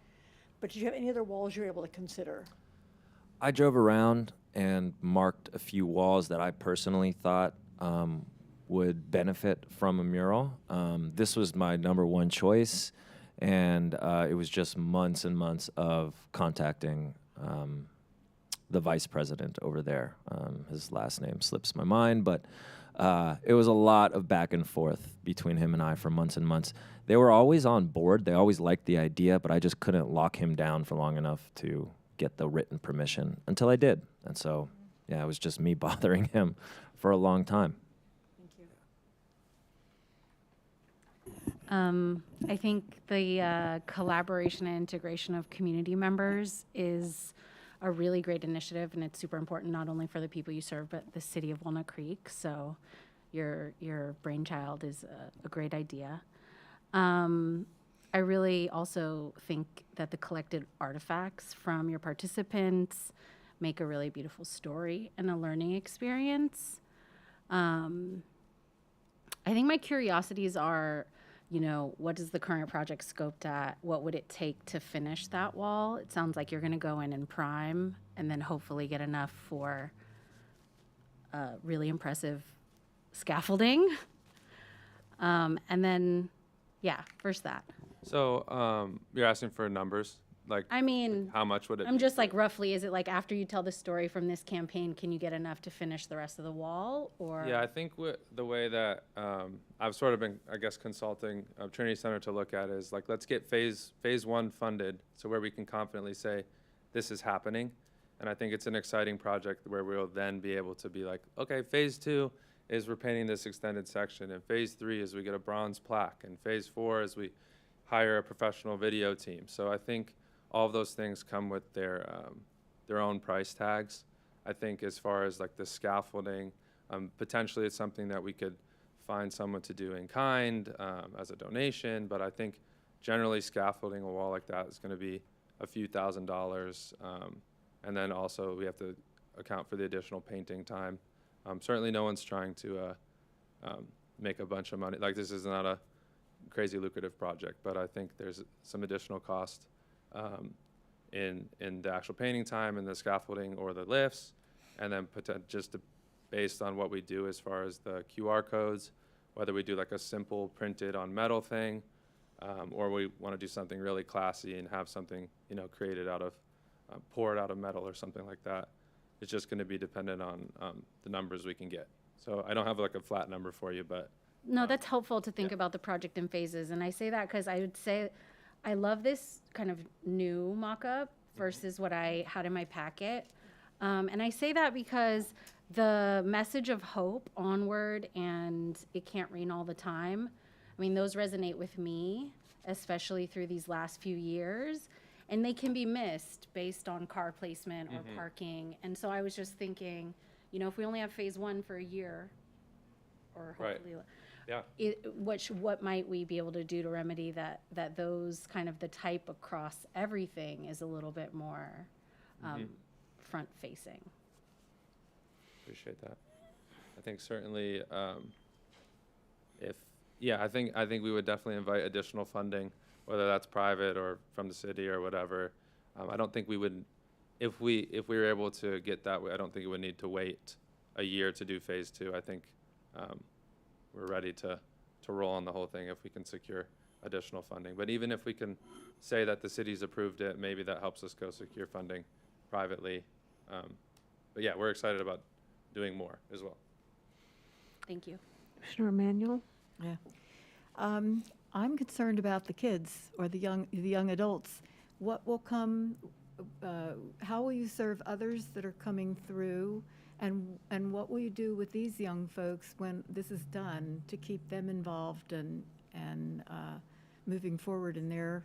But did you have any other walls you were able to consider? I drove around and marked a few walls that I personally thought would benefit from a mural. This was my number one choice, and it was just months and months of contacting the vice president over there. His last name slips my mind, but it was a lot of back and forth between him and I for months and months. They were always on board. They always liked the idea, but I just couldn't lock him down for long enough to get the written permission until I did. And so, yeah, it was just me bothering him for a long time. Thank you. I think the collaboration and integration of community members is a really great initiative, and it's super important not only for the people you serve, but the city of Walnut Creek. So your brainchild is a great idea. I really also think that the collected artifacts from your participants make a really beautiful story and a learning experience. I think my curiosities are, what is the current project scoped at? What would it take to finish that wall? It sounds like you're going to go in and prime and then hopefully get enough for really impressive scaffolding. And then, first that. So you're asking for numbers, like I mean, how much would it I'm be? just like roughly, is it like after you tell the story from this campaign, can you get enough to finish the rest of the wall? Or Yeah, I think the way that I've sort of been, I guess, consulting Trinity Center to look at is like, let's get phase one funded, so where we can confidently say this is happening. And I think it's an exciting project where we'll then be able to be like, okay, phase 2 is we're painting this extended section, and phase 3 is we get a bronze plaque, and phase 4 is we hire a professional video team. So I think all of those things come with their own price tags. I think as far as like the scaffolding, potentially it's something that we could find someone to do in kind as a donation, but I think generally scaffolding a wall like that is going to be a few $1,000s. And then also we have to account for the additional painting time. Certainly no one's trying to make a bunch of money. Like, this is not a crazy lucrative project, but I think there's some additional cost in the actual painting time and the scaffolding or the lifts, and then based on what we do as far as the QR codes, whether we do like a simple printed on metal thing, or we want to do something really classy and have something created out of poured out of metal or something like that. It's just going to be dependent on the numbers we can get. So I don't have like a flat number for you, but no, that's helpful to think about the project in phases. And I say that because I would say I love this kind of new mock-up versus what I had in my packet. And I say that because the message of hope, onward, and it can't rain all the time, I mean, those resonate with me, especially through these last few years. And they can be missed based on car placement or parking. And so I was just thinking, if we only have phase 1 for a year, or hopefully, what might we be able to do to remedy that those kind of the type across everything is a little bit more front facing. appreciate that. I think certainly I think we would definitely invite additional funding, whether that's private or from the city or whatever. I don't think we would, if we were able to get that way, I don't think it would need to wait a year to do phase 2, I think we're ready to roll on the whole thing if we can secure additional funding. But even if we can say that the city's approved it, maybe that helps us go secure funding privately. But yeah, we're excited about doing more as well. Thank you. Commissioner Emanuel? Yeah. I'm concerned about the kids or the young adults. What will come, how will you serve others that are coming through? And what will you do with these young folks when this is done to keep them involved and moving forward in their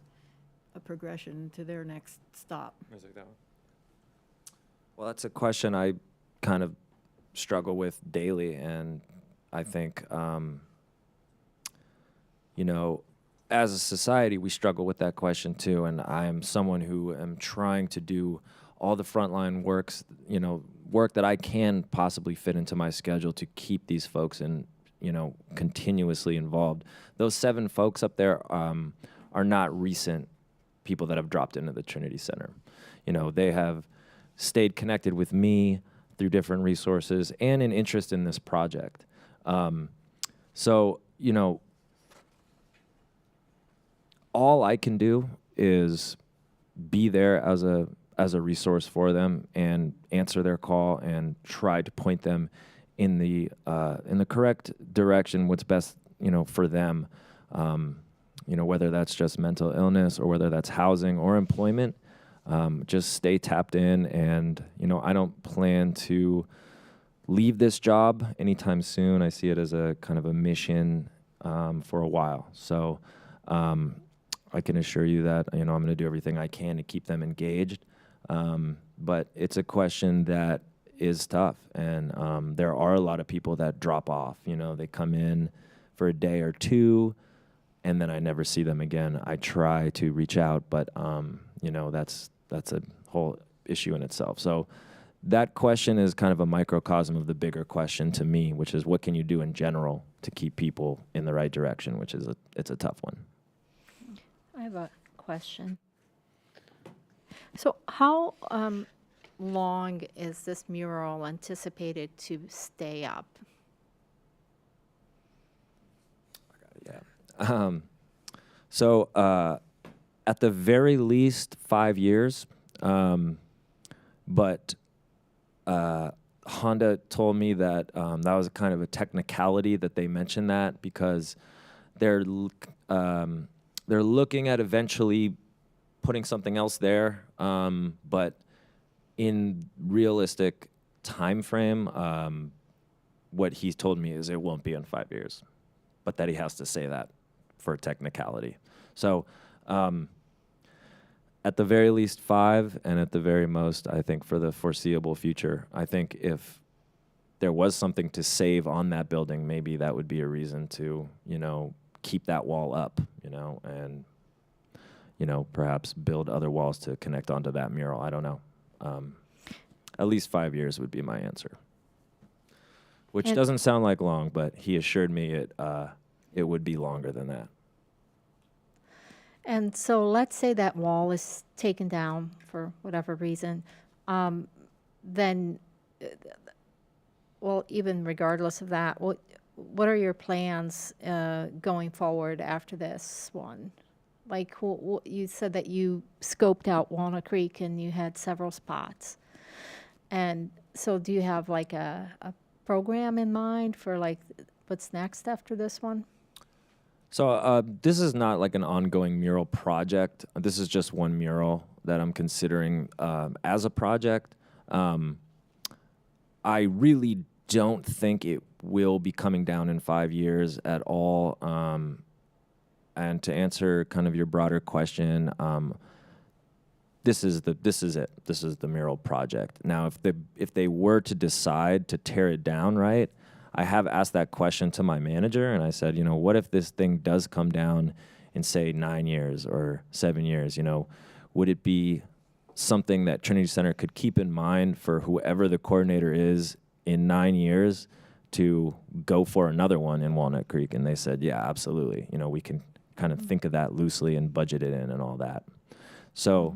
progression to their next stop? I'll take that one. Well, that's a question I kind of struggle with daily, and I think, you know, as a society, we struggle with that question too. And I am someone who am trying to do all the frontline works, you know, work that I can possibly fit into my schedule to keep these folks in, you know, continuously involved. Those 7 folks up there are not recent people that have dropped into the Trinity Center. You know, they have stayed connected with me through different resources and an interest in this project. So, you know, all I can do is be there as a resource for them and answer their call and try to point them in the correct direction, what's best, you know, for them. You know, whether that's just mental illness or whether that's housing or employment, just stay tapped in. And, you know, I don't plan to leave this job anytime soon. I see it as a kind of a mission for a while. So I can assure you that, you know, I'm going to do everything I can to keep them engaged. But it's a question that is tough. And there are a lot of people that drop off. You know, they come in for a day or two, and then I never see them again. I try to reach out, but, you know, that's a whole issue in itself. So that question is kind of a microcosm of the bigger question to me, which is what can you do in general to keep people in the right direction, which is it's a tough one. I have a question. So how long is this mural anticipated to stay up? Yeah. So at the very least 5 years, but Honda told me that that was kind of a technicality that they mentioned that because they're looking at eventually putting something else there, but in realistic time frame, what he's told me is it won't be in 5 years, but that he has to say that for technicality. So at the very least 5, and at the very most, I think for the foreseeable future, I think if there was something to save on that building, maybe that would be a reason to, you know, keep that wall up, you know, and, you know, perhaps build other walls to connect onto that mural. I don't know. At least 5 years would be my answer, which And doesn't sound like long, but he assured me it would be longer than that. And so let's say that wall is taken down for whatever reason, then, well, even regardless of that, what are your plans going forward after this one? Like, you said that you scoped out Walnut Creek and you had several spots. And so do you have like a program in mind for like what's next after this one? So this is not like an ongoing mural project. This is just one mural that I'm considering as a project. I really don't think it will be coming down in 5 years at all. And to answer kind of your broader question, this is it. This is the mural project. Now, if they were to decide to tear it down, right? I have asked that question to my manager, and I said, you know, what if this thing does come down in, say, 9 years or 7 years? You know, would it be something that Trinity Center could keep in mind for whoever the coordinator is in 9 years to go for another one in Walnut Creek? And they said, yeah, absolutely. You know, we can kind of think of that loosely and budget it in and all that. So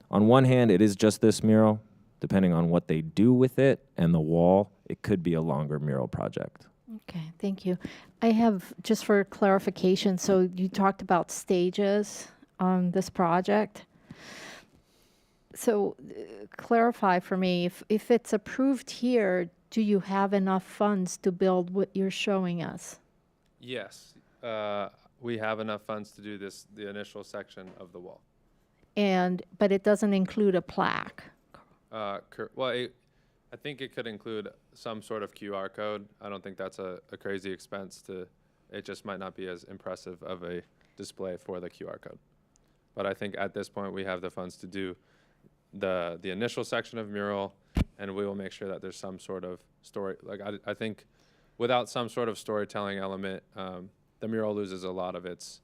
on one hand, it is just this mural. depending on what they do with it and the wall, it could be a longer mural project. Okay, thank you. I have, just for clarification, so you talked about stages on this project. So clarify for me, if it's approved here, do you have enough funds to build what you're showing us? Yes, we have enough funds to do the initial section of the wall. But it doesn't include a plaque. Well, I think it could include some sort of QR code. I don't think that's a crazy expense it just might not be as impressive of a display for the QR code. But I think at this point we have the funds to do the initial section of mural, and we will make sure that there's some sort of story. Like I think without some sort of storytelling element, the mural loses a lot of its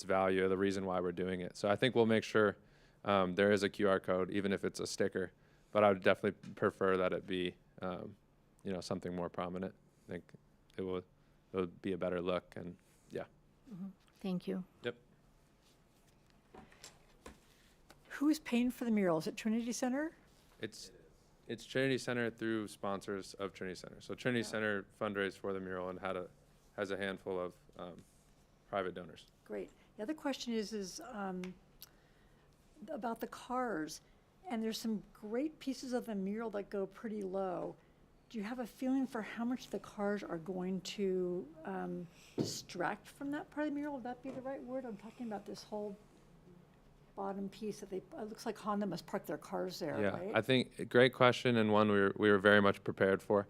value, the reason why we're doing it. So I think we'll make sure there is a QR code, even if it's a sticker. But I would definitely prefer that it be, something more prominent. I think it would be a better look, and yeah. Thank you. Yep. Who is paying for the mural? Is it Trinity Center? It's Trinity Center through sponsors of Trinity Center. So Trinity Center fundraised for the mural and has a handful of private donors. Great. The other question is about the cars. And there's some great pieces of the mural that go pretty low. Do you have a feeling for how much the cars are going to distract from that part of the mural? Would that be the right word? I'm talking about this whole bottom piece that it looks like Honda must park their cars there, Yeah, right? I think a great question, and one we were very much prepared for.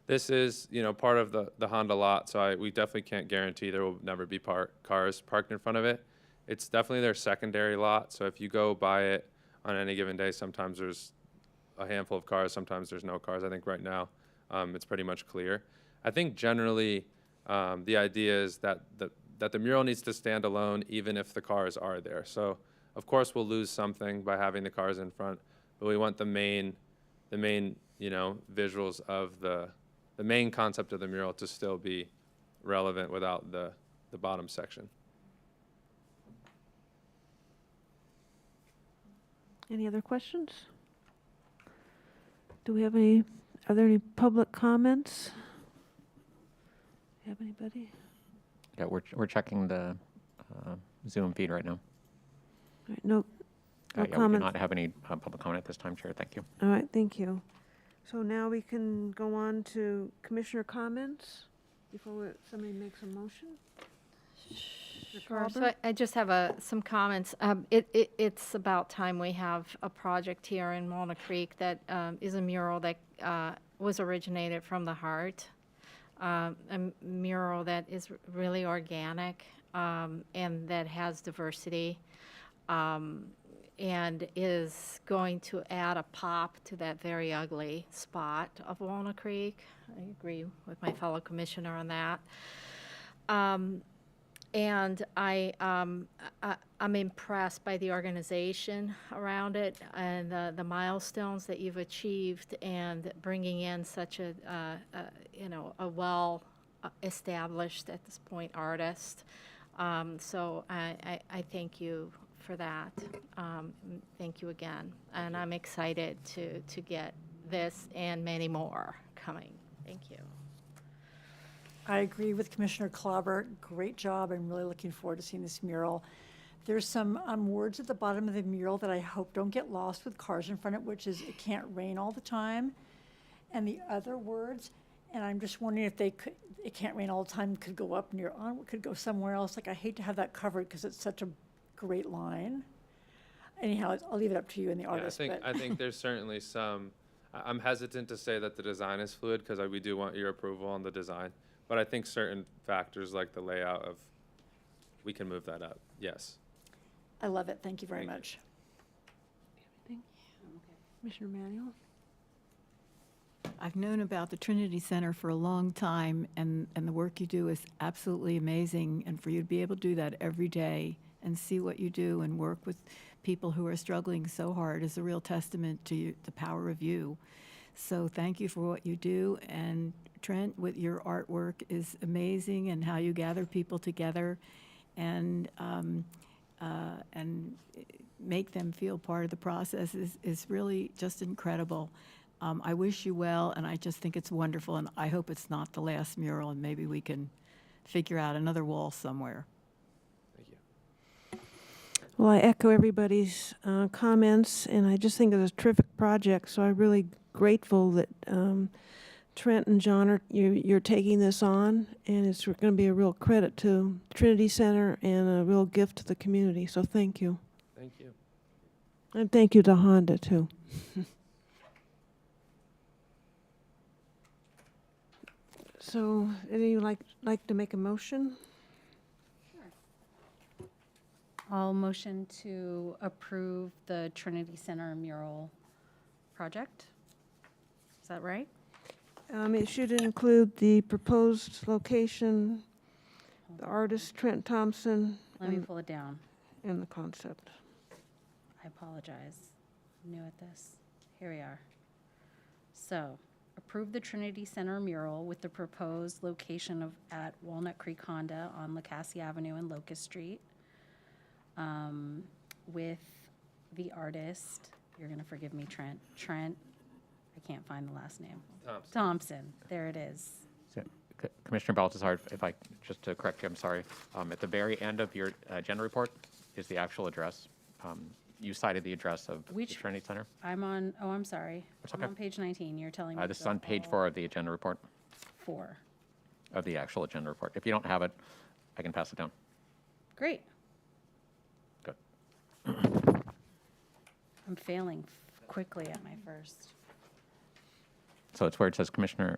This is part of the Honda lot, so we definitely can't guarantee there will never be cars parked in front of it. It's definitely their secondary lot, so if you go by it on any given day, sometimes there's a handful of cars, sometimes there's no cars. I think right now it's pretty much clear. I think generally the idea is that the mural needs to stand alone even if the cars are there. So of course we'll lose something by having the cars in front, but we want the main visuals of the main concept of the mural to still be relevant without the bottom section. Any other questions? Are there any public comments? Do you have anybody? Yeah, we're checking the Zoom feed right now. All right, no Yeah, we do comments. not have any public comment at this time, Chair. Thank you. All right, thank you. So now we can go on to commissioner comments before somebody makes a motion. Sure. So I just have some comments. It's about time we have a project here in Walnut Creek that is a mural that was originated from the heart, a mural that is really organic and that has diversity and is going to add a pop to that very ugly spot of Walnut Creek. I agree with my fellow commissioner on that. And I'm impressed by the organization around it and the milestones that you've achieved and bringing in such a well-established at this point artist. So I thank you for that. Thank you again. And I'm excited to get this and many more coming. Thank you. I agree with Commissioner Klauber. Great job. I'm really looking forward to seeing this mural. There's some words at the bottom of the mural that I hope don't get lost with cars in front of it, which is it can't rain all the time. And the other words, and I'm just wondering if it can't rain all the time, could go up near Onward, could go somewhere else. Like I hate to have that covered because it's such a great line. Anyhow, I'll leave it up to you and the artist. I think there's certainly some, I'm hesitant to say that the design is fluid because we do want your approval on the design. But I think certain factors like the layout we can move that up, yes. I love it. Thank you very much. Anything? Commissioner Manuel? I've known about the Trinity Center for a long time, and the work you do is absolutely amazing. And for you to be able to do that every day and see what you do and work with people who are struggling so hard is a real testament to the power of you. So thank you for what you do. And Trent, with your artwork is amazing, and how you gather people together, and make them feel part of the process is really just incredible. I wish you well, and I just think it's wonderful, and I hope it's not the last mural, and maybe we can figure out another wall somewhere. Thank you. Well, I echo everybody's comments, and I just think it's a terrific project, so I'm really grateful that Trent and John you're taking this on, and it's going to be a real credit to Trinity Center and a real gift to the community, so thank you. Thank you. And thank you to Honda, too. So, any of you like to make a motion? I'll motion to approve the Trinity Center mural project. Is that right? It should include the proposed location, the artist Trent Thompson, Let me pull it down. and the concept. I apologize. I'm new at this. Here we are. So, approve the Trinity Center mural with the proposed location at Walnut Creek Honda on Lacassie Avenue and Locust Street. With the artist, you're gonna forgive me, Trent, I can't find the last name. Thompson, there it is. So, Commissioner Baltazar, if I, just to correct you, I'm sorry. At the very end of your agenda report is the actual address. You cited the address of the Which- Trinity Center. I'm sorry. That's I'm okay. on page 19, you're telling me. This to is go on page all 4 of the agenda report, 4. of the actual agenda report. If you don't have it, I can pass it down. Great. Good. I'm failing quickly at my first. So it's where it says Commission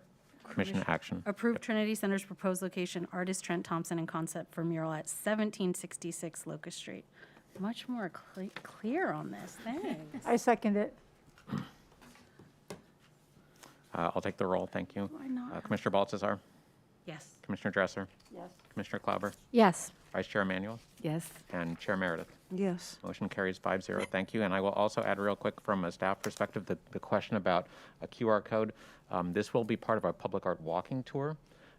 action. Approve Trinity Center's proposed location, artist Trent Thompson, and concept for mural at 1766 Locust Street. Much more clear on this, thanks. I second it. I'll take the roll, thank you. Why not? Commissioner Baltazar, Yes. Commissioner Dresser, Yes. Commissioner Klauber, Yes. Vice Chair Emanuel, Yes. and Chair Meredith. Yes. Motion carries 5-0. Thank you. And I will also add real quick from a staff perspective, the question about a QR code. This will be part of our public art walking tour.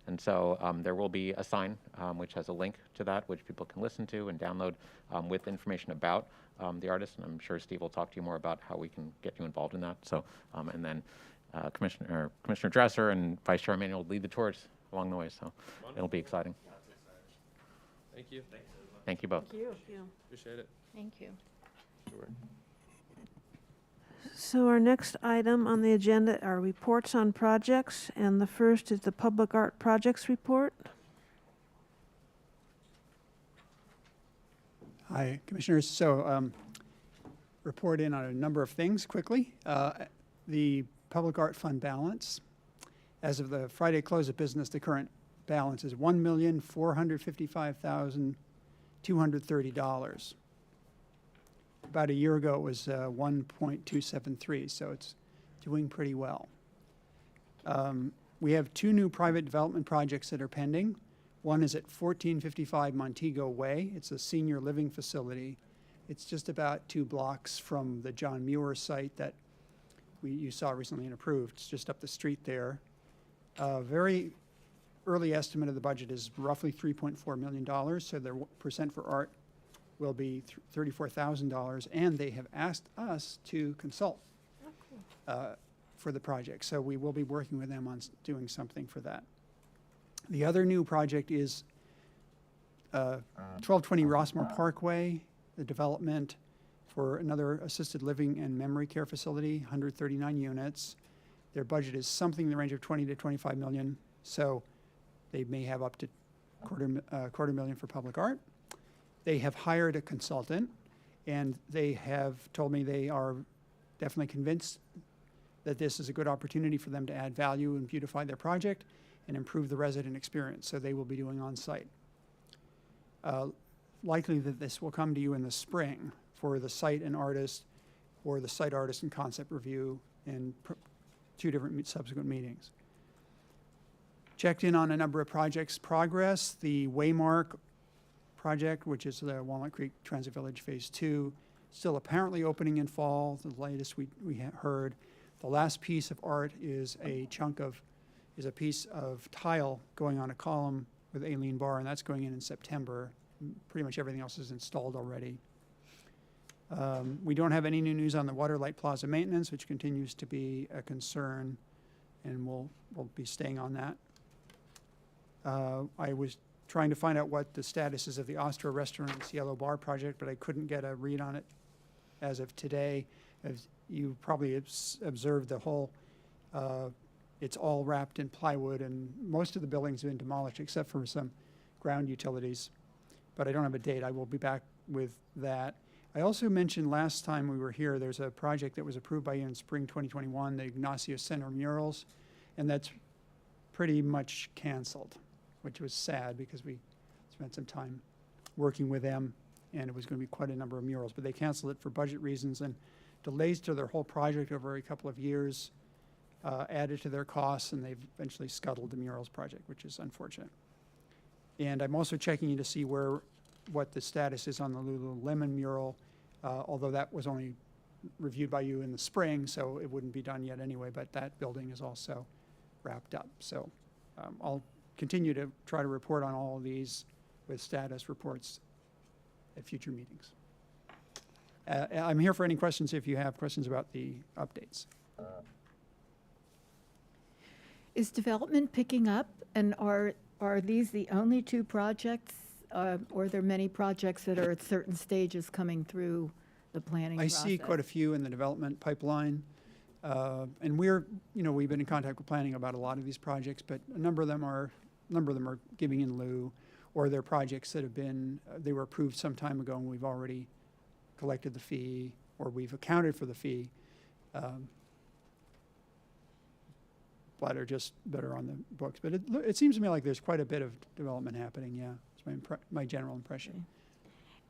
And so there will be a sign which has a link to that, which people can listen to and download with information about the artist. And I'm sure Steve will talk to you more about how we can get you involved in that. So, and then Commissioner Dresser and Vice Chair Emanuel will lead the tours along the way. So it'll be exciting. Thank you. Thank you both. Appreciate it. Thank you. Sure. So our next item on the agenda are reports on projects, and the first is the Public Art Projects Report. Hi, Commissioners. So report in on a number of things quickly. The Public Art Fund balance. As of the Friday close of business, the current balance is $1,455,230. About a year ago, it was 1.273, so it's doing pretty well. We have 2 new private development projects that are pending. One is at 1455 Montego Way. It's a senior living facility. It's just about 2 blocks from the John Muir site that you saw recently and approved. It's just up the street there. Very early estimate of the budget is roughly $3.4 million, so their percent for art will be $34,000, and they have asked us to consult for the project. So we will be working with them on doing something for that. The other new project is 1220 Rossmore Parkway, the development for another assisted living and memory care facility, 139 units. Their budget is something in the range of 20 to 25 million, so they may have up to quarter million for public art. They have hired a consultant, and they have told me they are definitely convinced that this is a good opportunity for them to add value and beautify their project and improve the resident experience, so they will be doing on-site. Likely that this will come to you in the spring for the site and artist, or the site artist and concept review in 2 different subsequent meetings. Checked in on a number of projects' progress. The Waymark project, which is the Walnut Creek Transit Village Phase 2, still apparently opening in fall, the latest we heard. The last piece of art is a piece of tile going on a column with Aileen Bar, and that's going in September. Pretty much everything else is installed already. We don't have any new news on the Waterlight Plaza maintenance, which continues to be a concern, and we'll be staying on that. I was trying to find out what the status is of the Ostro Restaurant and Cielo Bar project, but I couldn't get a read on it as of today. As you probably observed, the whole, it's all wrapped in plywood, and most of the buildings have been demolished except for some ground utilities. But I don't have a date. I will be back with that. I also mentioned last time we were here, there's a project that was approved by you in spring 2021, the Ignacio Center murals, and that's pretty much canceled, which was sad because we spent some time working with them, and it was going to be quite a number of murals, but they canceled it for budget reasons, and delays to their whole project over a couple of years added to their costs, and they've eventually scuttled the murals project, which is unfortunate. And I'm also checking in to see what the status is on the Lululemon mural, although that was only reviewed by you in the spring, so it wouldn't be done yet anyway, but that building is also wrapped up. So I'll continue to try to report on all of these with status reports at future meetings. I'm here for any questions if you have questions about the updates. Is development picking up, and are these the only two projects, or are there many projects that are at certain stages coming through the planning I process? see quite a few in the development pipeline. And we've been in contact with planning about a lot of these projects, but a number of them are giving in lieu, or they're projects that have been, they were approved some time ago and we've already collected the fee, or we've accounted for the fee. But are just better on the books. But it seems to me like there's quite a bit of development happening, yeah. It's my general impression.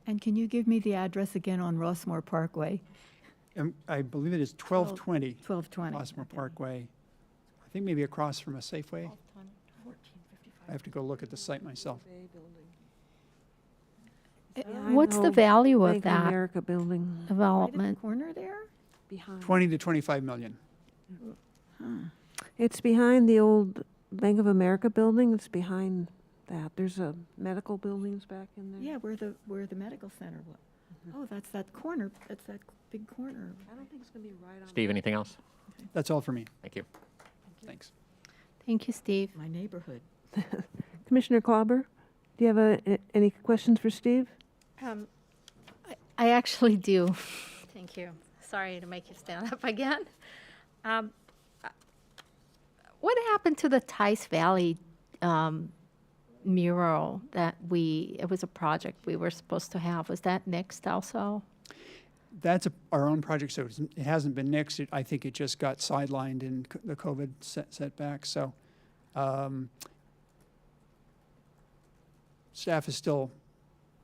And can you give me the address again on Rossmore Parkway? I believe it is 1220 1220. Rossmore Parkway. I think maybe across from a Safeway. I have to go look at the site myself. What's the value of Bank of that America building Right at the development? corner there? behind. 20 to 25 million. It's behind the old Bank of America building. It's behind that. There's a medical buildings back in there. Yeah, where the medical center was. Oh, that's that corner, that's that big corner. I don't think it's gonna be right on. Steve, anything else? That's all for me. Thank you. Thanks. Thank you, Steve. My neighborhood. Commissioner Klauber, do you have any questions for Steve? I actually do. Thank you. Sorry to make you stand up again. What happened to the Tice Valley mural that it was a project we were supposed to have? Was that nixed also? That's our own project, so it hasn't been nixed. I think it just got sidelined in the COVID setback. So staff is still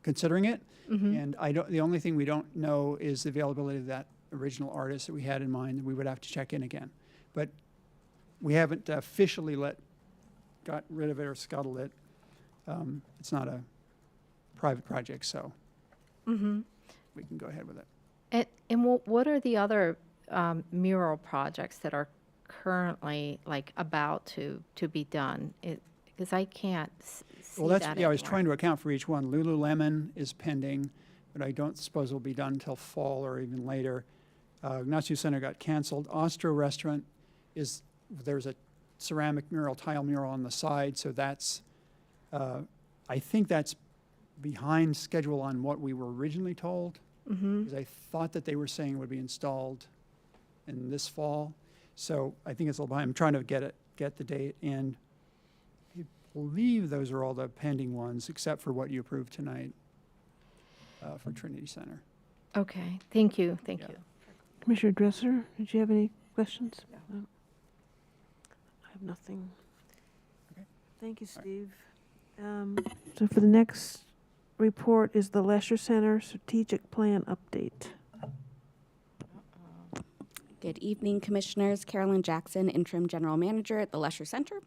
considering it. And the only thing we don't know is the availability of that original artist that we had in mind, and we would have to check in again. But we haven't officially got rid of it or scuttled it. It's not a private project, so we can go ahead with it. And what are the other mural projects that are currently about to be done? Because I can't see Well, that I was anywhere. trying to account for each one. Lululemon is pending, but I don't suppose it'll be done until fall or even later. Ignacio Center got canceled. Ostro Restaurant there's a ceramic mural, tile mural on the side, so that's, I think that's behind schedule on what we were originally told. Because I thought that they were saying it would be installed in this fall. So I think it's a little behind. I'm trying to get the date, and I believe those are all the pending ones, except for what you approved tonight for Trinity Center. Okay, thank you, thank Yeah. you. Commissioner Dresser, did you have any questions? No. I have nothing. Okay. Thank you, Steve. So for the next report is the Lesher Center Strategic Plan Update. Good evening, Commissioners. Carolyn Jackson, Interim General Manager at the Lesher Center.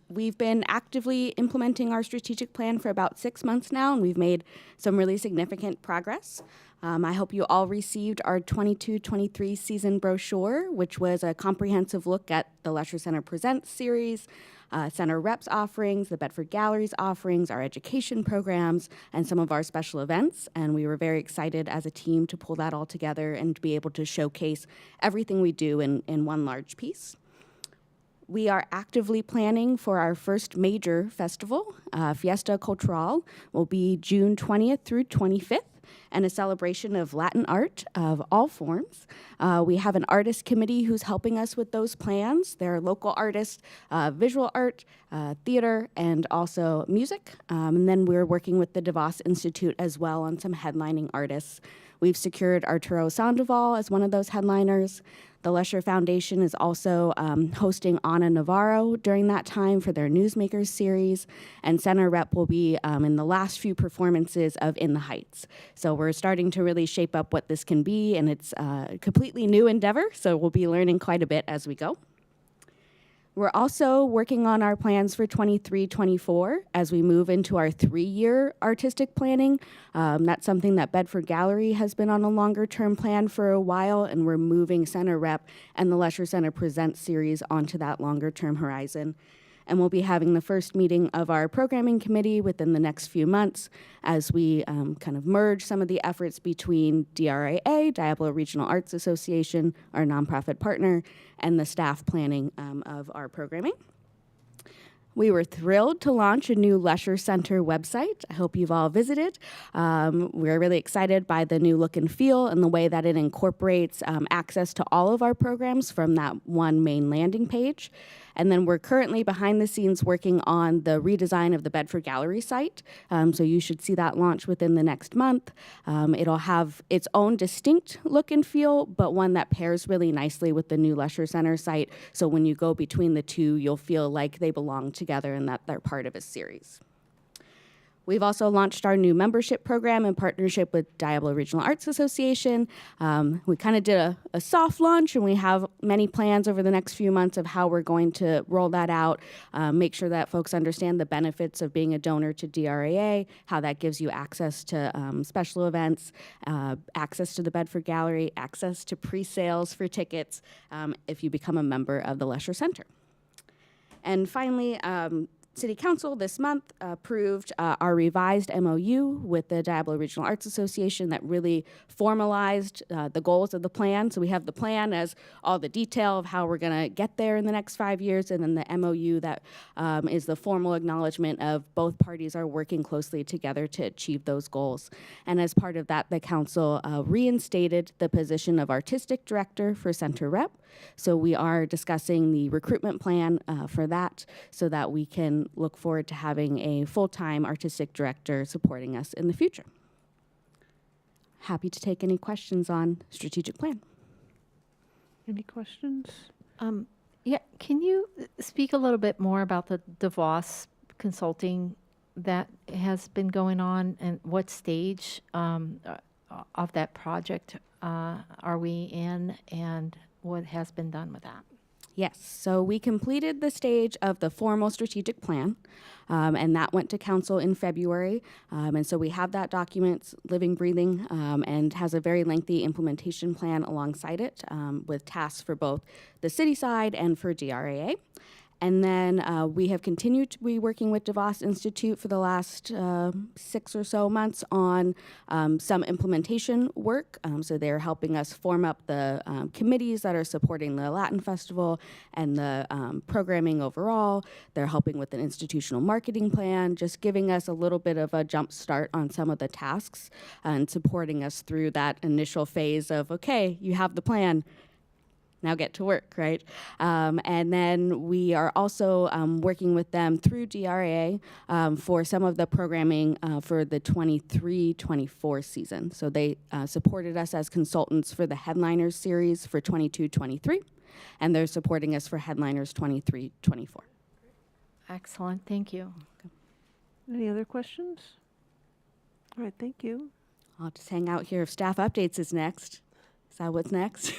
We've been actively implementing our strategic plan for about 6 months now, and we've made some really significant progress. I hope you all received our 22-23 season brochure, which was a comprehensive look at the Lesher Center Presents series, Center Reps offerings, the Bedford Galleries offerings, our education programs, and some of our special events. And we were very excited as a team to pull that all together and to be able to showcase everything we do in one large piece. We are actively planning for our first major festival. Fiesta Cultural will be June 20th through 25th, and a celebration of Latin art of all forms. We have an artist committee who's helping us with those plans. They're local artists, visual art, theater, and also music. And then we're working with the DeVos Institute as well on some headlining artists. We've secured Arturo Sandoval as one of those headliners. The Lesher Foundation is also hosting Ana Navarro during that time for their Newsmakers series, and Center Rep will be in the last few performances of In the Heights. So we're starting to really shape up what this can be, and it's a completely new endeavor, so we'll be learning quite a bit as we go. We're also working on our plans for 23-24 as we move into our 3-year artistic planning. That's something that Bedford Gallery has been on a longer-term plan for a while, and we're moving Center Rep and the Lesher Center Presents series onto that longer-term horizon. And we'll be having the first meeting of our programming committee within the next few months as we kind of merge some of the efforts between DRAA, Diablo Regional Arts Association, our nonprofit partner, and the staff planning of our programming. We were thrilled to launch a new Lesher Center website. I hope you've all visited. We're really excited by the new look and feel and the way that it incorporates access to all of our programs from that one main landing page. And then we're currently behind the scenes working on the redesign of the Bedford Gallery site. So you should see that launch within the next month. It'll have its own distinct look and feel, but one that pairs really nicely with the new Lesher Center site. So when you go between the two, you'll feel like they belong together and that they're part of a series. We've also launched our new membership program in partnership with Diablo Regional Arts Association. We kind of did a soft launch, and we have many plans over the next few months of how we're going to roll that out, make sure that folks understand the benefits of being a donor to DRAA, how that gives you access to special events, access to the Bedford Gallery, access to pre-sales for tickets if you become a member of the Lesher Center. And finally, City Council this month approved our revised MOU with the Diablo Regional Arts Association that really formalized the goals of the plan. So we have the plan as all the detail of how we're going to get there in the next 5 years, and then the MOU that is the formal acknowledgement of both parties are working closely together to achieve those goals. And as part of that, the council reinstated the position of artistic director for Center Rep. So we are discussing the recruitment plan for that so that we can look forward to having a full-time artistic director supporting us in the future. Happy to take any questions on strategic plan. Any questions? Yeah, can you speak a little bit more about the DeVos consulting that has been going on, and what stage of that project are we in, and what has been done with that? Yes, so we completed the stage of the formal strategic plan, and that went to council in February. And so we have that document, living, breathing, and has a very lengthy implementation plan alongside it with tasks for both the city side and for DRAA. And then we have continued to be working with DeVos Institute for the last 6 or so months on some implementation work. So they're helping us form up the committees that are supporting the Latin Festival and the programming overall. They're helping with an institutional marketing plan, just giving us a little bit of a jump start on some of the tasks and supporting us through that initial phase of, okay, you have the plan, now get to work, right? And then we are also working with them through DRAA for some of the programming for the 23-24 season. So they supported us as consultants for the Headliners series for 22-23, and they're supporting us for Headliners 23-24. Excellent, thank you. Any other questions? All right, thank you. I'll just hang out here if staff updates is next. Is that what's next?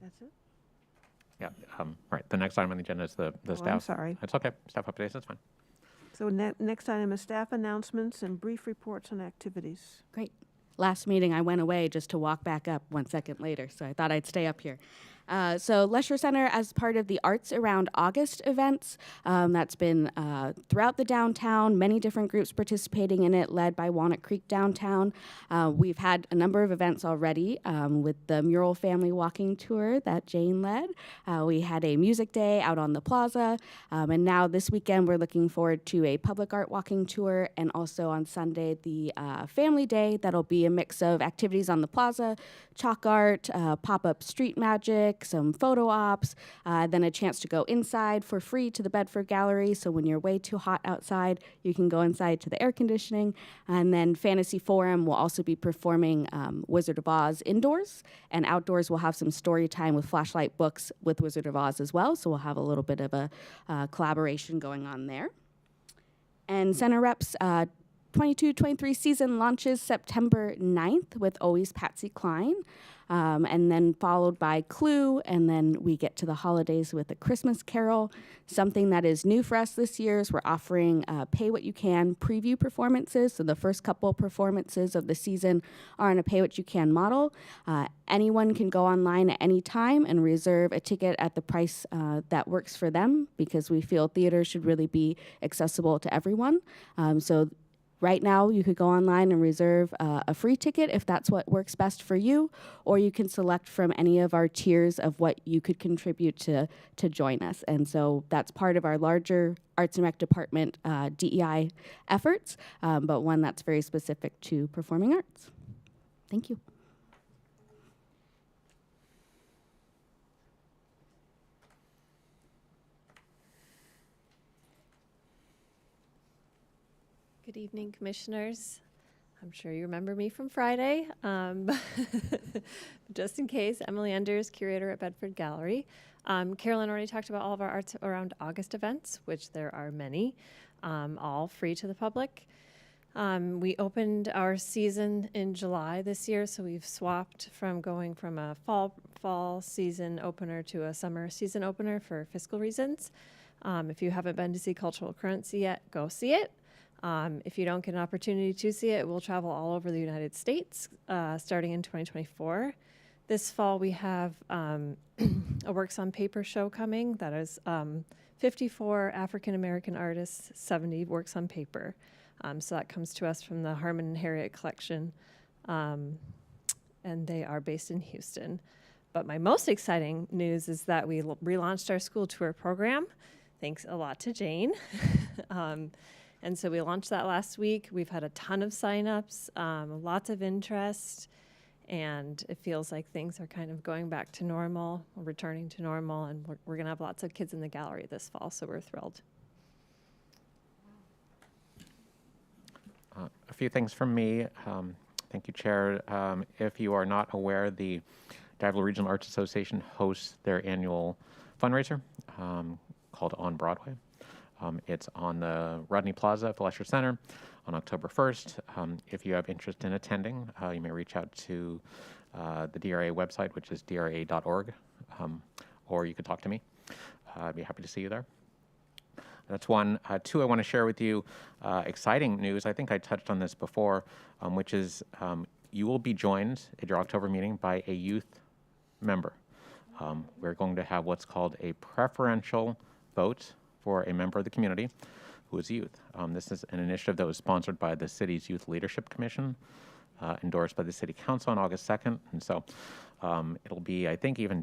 That's it? Yeah, right. The next item on the agenda is the Oh, staff. I'm sorry. It's okay. Staff updates, that's fine. So next item is staff announcements and brief reports on activities. Great. Last meeting, I went away just to walk back up 1 second later, so I thought I'd stay up here. So Lesher Center, as part of the Arts Around August events, that's been throughout the downtown, many different groups participating in it, led by Walnut Creek Downtown. We've had a number of events already with the Mural Family Walking Tour that Jane led. We had a music day out on the plaza, and now this weekend we're looking forward to a public art walking tour, and also on Sunday the family day that'll be a mix of activities on the plaza, chalk art, pop-up street magic, some photo ops, then a chance to go inside for free to the Bedford Gallery. So when you're way too hot outside, you can go inside to the air conditioning. And then Fantasy Forum will also be performing Wizard of Oz indoors. And outdoors, we'll have some story time with flashlight books with Wizard of Oz as well. So we'll have a little bit of a collaboration going on there. And Center Reps 22-23 season launches September 9th with Always Patsy Cline, and then followed by Clue, and then we get to the holidays with A Christmas Carol. Something that is new for us this year is we're offering Pay What You Can preview performances. So the first couple performances of the season are on a Pay What You Can model. Anyone can go online at any time and reserve a ticket at the price that works for them, because we feel theater should really be accessible to everyone. So right now, you could go online and reserve a free ticket if that's what works best for you, or you can select from any of our tiers of what you could contribute to join us. And so that's part of our larger Arts and Rec Department DEI efforts, but one that's very specific to performing arts. Thank you. Good evening, commissioners. I'm sure you remember me from Friday. Just in case, Emily Enders, curator at Bedford Gallery. Carolyn already talked about all of our Arts Around August events, which there are many, all free to the public. We opened our season in July this year, so we've swapped from going from a fall season opener to a summer season opener for fiscal reasons. If you haven't been to see Cultural Currency yet, go see it. If you don't get an opportunity to see it, we'll travel all over the United States starting in 2024. This fall, we have a Works on Paper show coming that is 54 African-American artists, 70 works on paper. So that comes to us from the Harmon and Harriet collection, and they are based in Houston. But my most exciting news is that we relaunched our school tour program. Thanks a lot to Jane. And so we launched that last week. We've had a ton of signups, lots of interest, and it feels like things are kind of going back to normal, returning to normal, and we're going to have lots of kids in the gallery this fall, so we're thrilled. A few things from me. Thank you, Chair. If you are not aware, the D'Iberville Regional Arts Association hosts their annual fundraiser called On Broadway. It's on the Rodney Plaza at the Lesher Center on October 1st. If you have interest in attending, you may reach out to the DRA website, which is dra.org, or you could talk to me. I'd be happy to see you there. That's one. Two, I want to share with you exciting news. I think I touched on this before, which is you will be joined at your October meeting by a youth member. We're going to have what's called a preferential vote for a member of the community who is youth. This is an initiative that was sponsored by the city's Youth Leadership Commission, endorsed by the City Council on August 2nd. And so it'll be, I think, even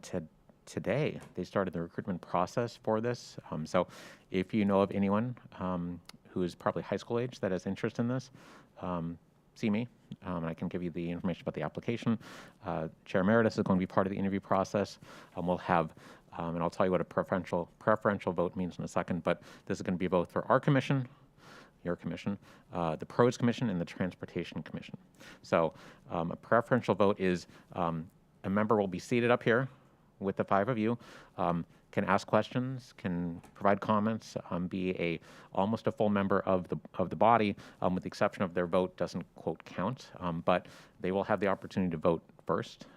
today, they started the recruitment process for this. So if you know of anyone who is probably high school age that has interest in this, see me. I can give you the information about the application. Chair Emeritus is going to be part of the interview process. We'll have and I'll tell you what a preferential vote means in a second, but this is going to be a vote for our commission, your commission, the Pros Commission, and the Transportation Commission. So a preferential vote is a member will be seated up here with the five of you, can ask questions, can provide comments, be almost a full member of the body, with the exception of their vote doesn't, quote, count, but they will have the opportunity to vote first.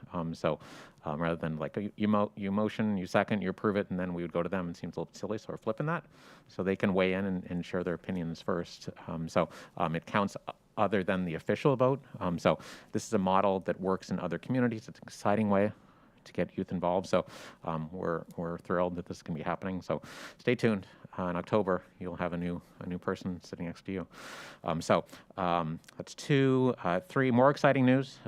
Rather than like you motion, you second, you approve it, and then we would go to them. It seems a little silly, so we're flipping that. So they can weigh in and share their opinions first. It counts other than the official vote. So this is a model that works in other communities. It's an exciting way to get youth involved. So we're thrilled that this can be happening. So stay tuned. In October, you'll have a new person sitting next to you. That's two. Three more exciting news.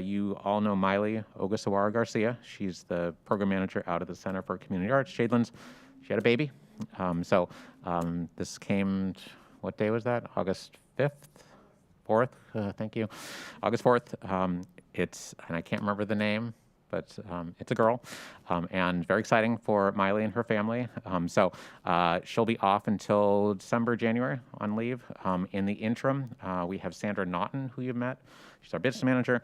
You all know Miley Ogasawara Garcia. She's the program manager out of the Center for Community Arts, Shadelands. She had a baby. This came, what day was that? August 5th? 4th? Thank you. August 4th. And I can't remember the name, but it's a girl, and very exciting for Miley and her family. She'll be off until December, January on leave. In the interim, we have Sandra Naughton, who you've met. She's our business manager.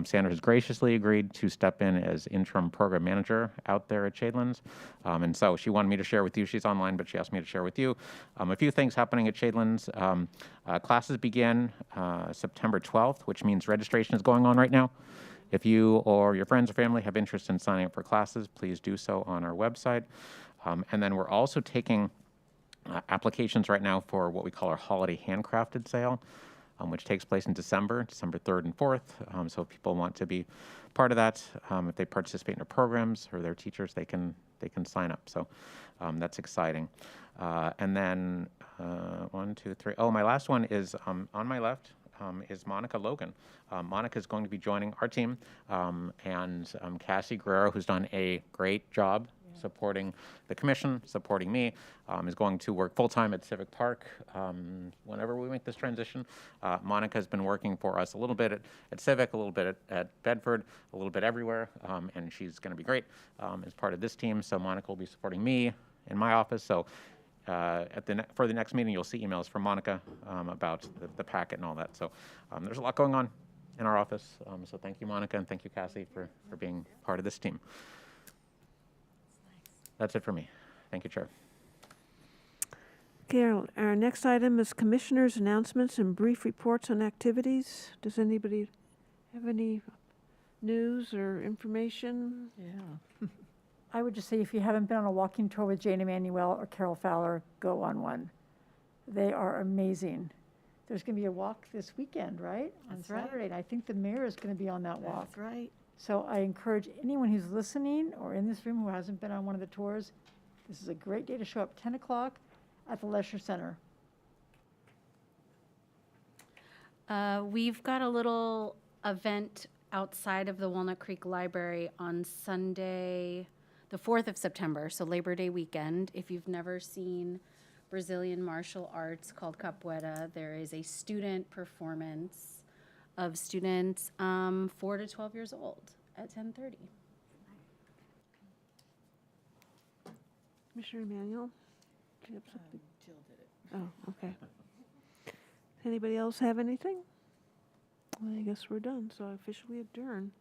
Sandra has graciously agreed to step in as interim program manager out there at Shadelands. She wanted me to share with you. She's online, but she asked me to share with you a few things happening at Shadelands. Classes begin September 12th, which means registration is going on right now. If you or your friends or family have interest in signing up for classes, please do so on our website. And then we're also taking applications right now for what we call our holiday handcrafted sale, which takes place in December 3rd and 4th. So if people want to be part of that, if they participate in our programs or their teachers, they can sign up. So that's exciting. And then 1, 2, 3. Oh, my last one is on my left. Is Monica Logan. Monica is going to be joining our team, and Cassie Guerrero, who's done a great job supporting the commission, supporting me, is going to work full-time at Civic Park whenever we make this transition. Monica has been working for us a little bit at Civic, a little bit at Bedford, a little bit everywhere, and she's going to be great as part of this team. So Monica will be supporting me in my office. So for the next meeting, you'll see emails from Monica about the packet and all that. So there's a lot going on in our office. So thank you, Monica, and thank you, Cassie, for being part of this team. That's it for me. Thank you, Chair. Okay, our next item is commissioners' announcements and brief reports on activities. Does anybody have any news or information? Yeah. I would just say if you haven't been on a walking tour with Jane Emanuel or Carol Fowler, go on one. They are amazing. There's going to be a walk this weekend, right? That's on right. Saturday. And I think the mayor is going to be on that walk. That's right. So I encourage anyone who's listening or in this room who hasn't been on one of the tours, this is a great day to show up 10 o'clock at the Leisure Center. We've got a little event outside of the Walnut Creek Library on Sunday, the 4th of September, so Labor Day weekend. If you've never seen Brazilian martial arts called capoeira, there is a student performance of students 4 to 12 years old at 10:30. Commissioner Emanuel? Do you have something? Jill did it. Oh, okay. Anybody else have anything? Well, I guess we're done, so I officially adjourn.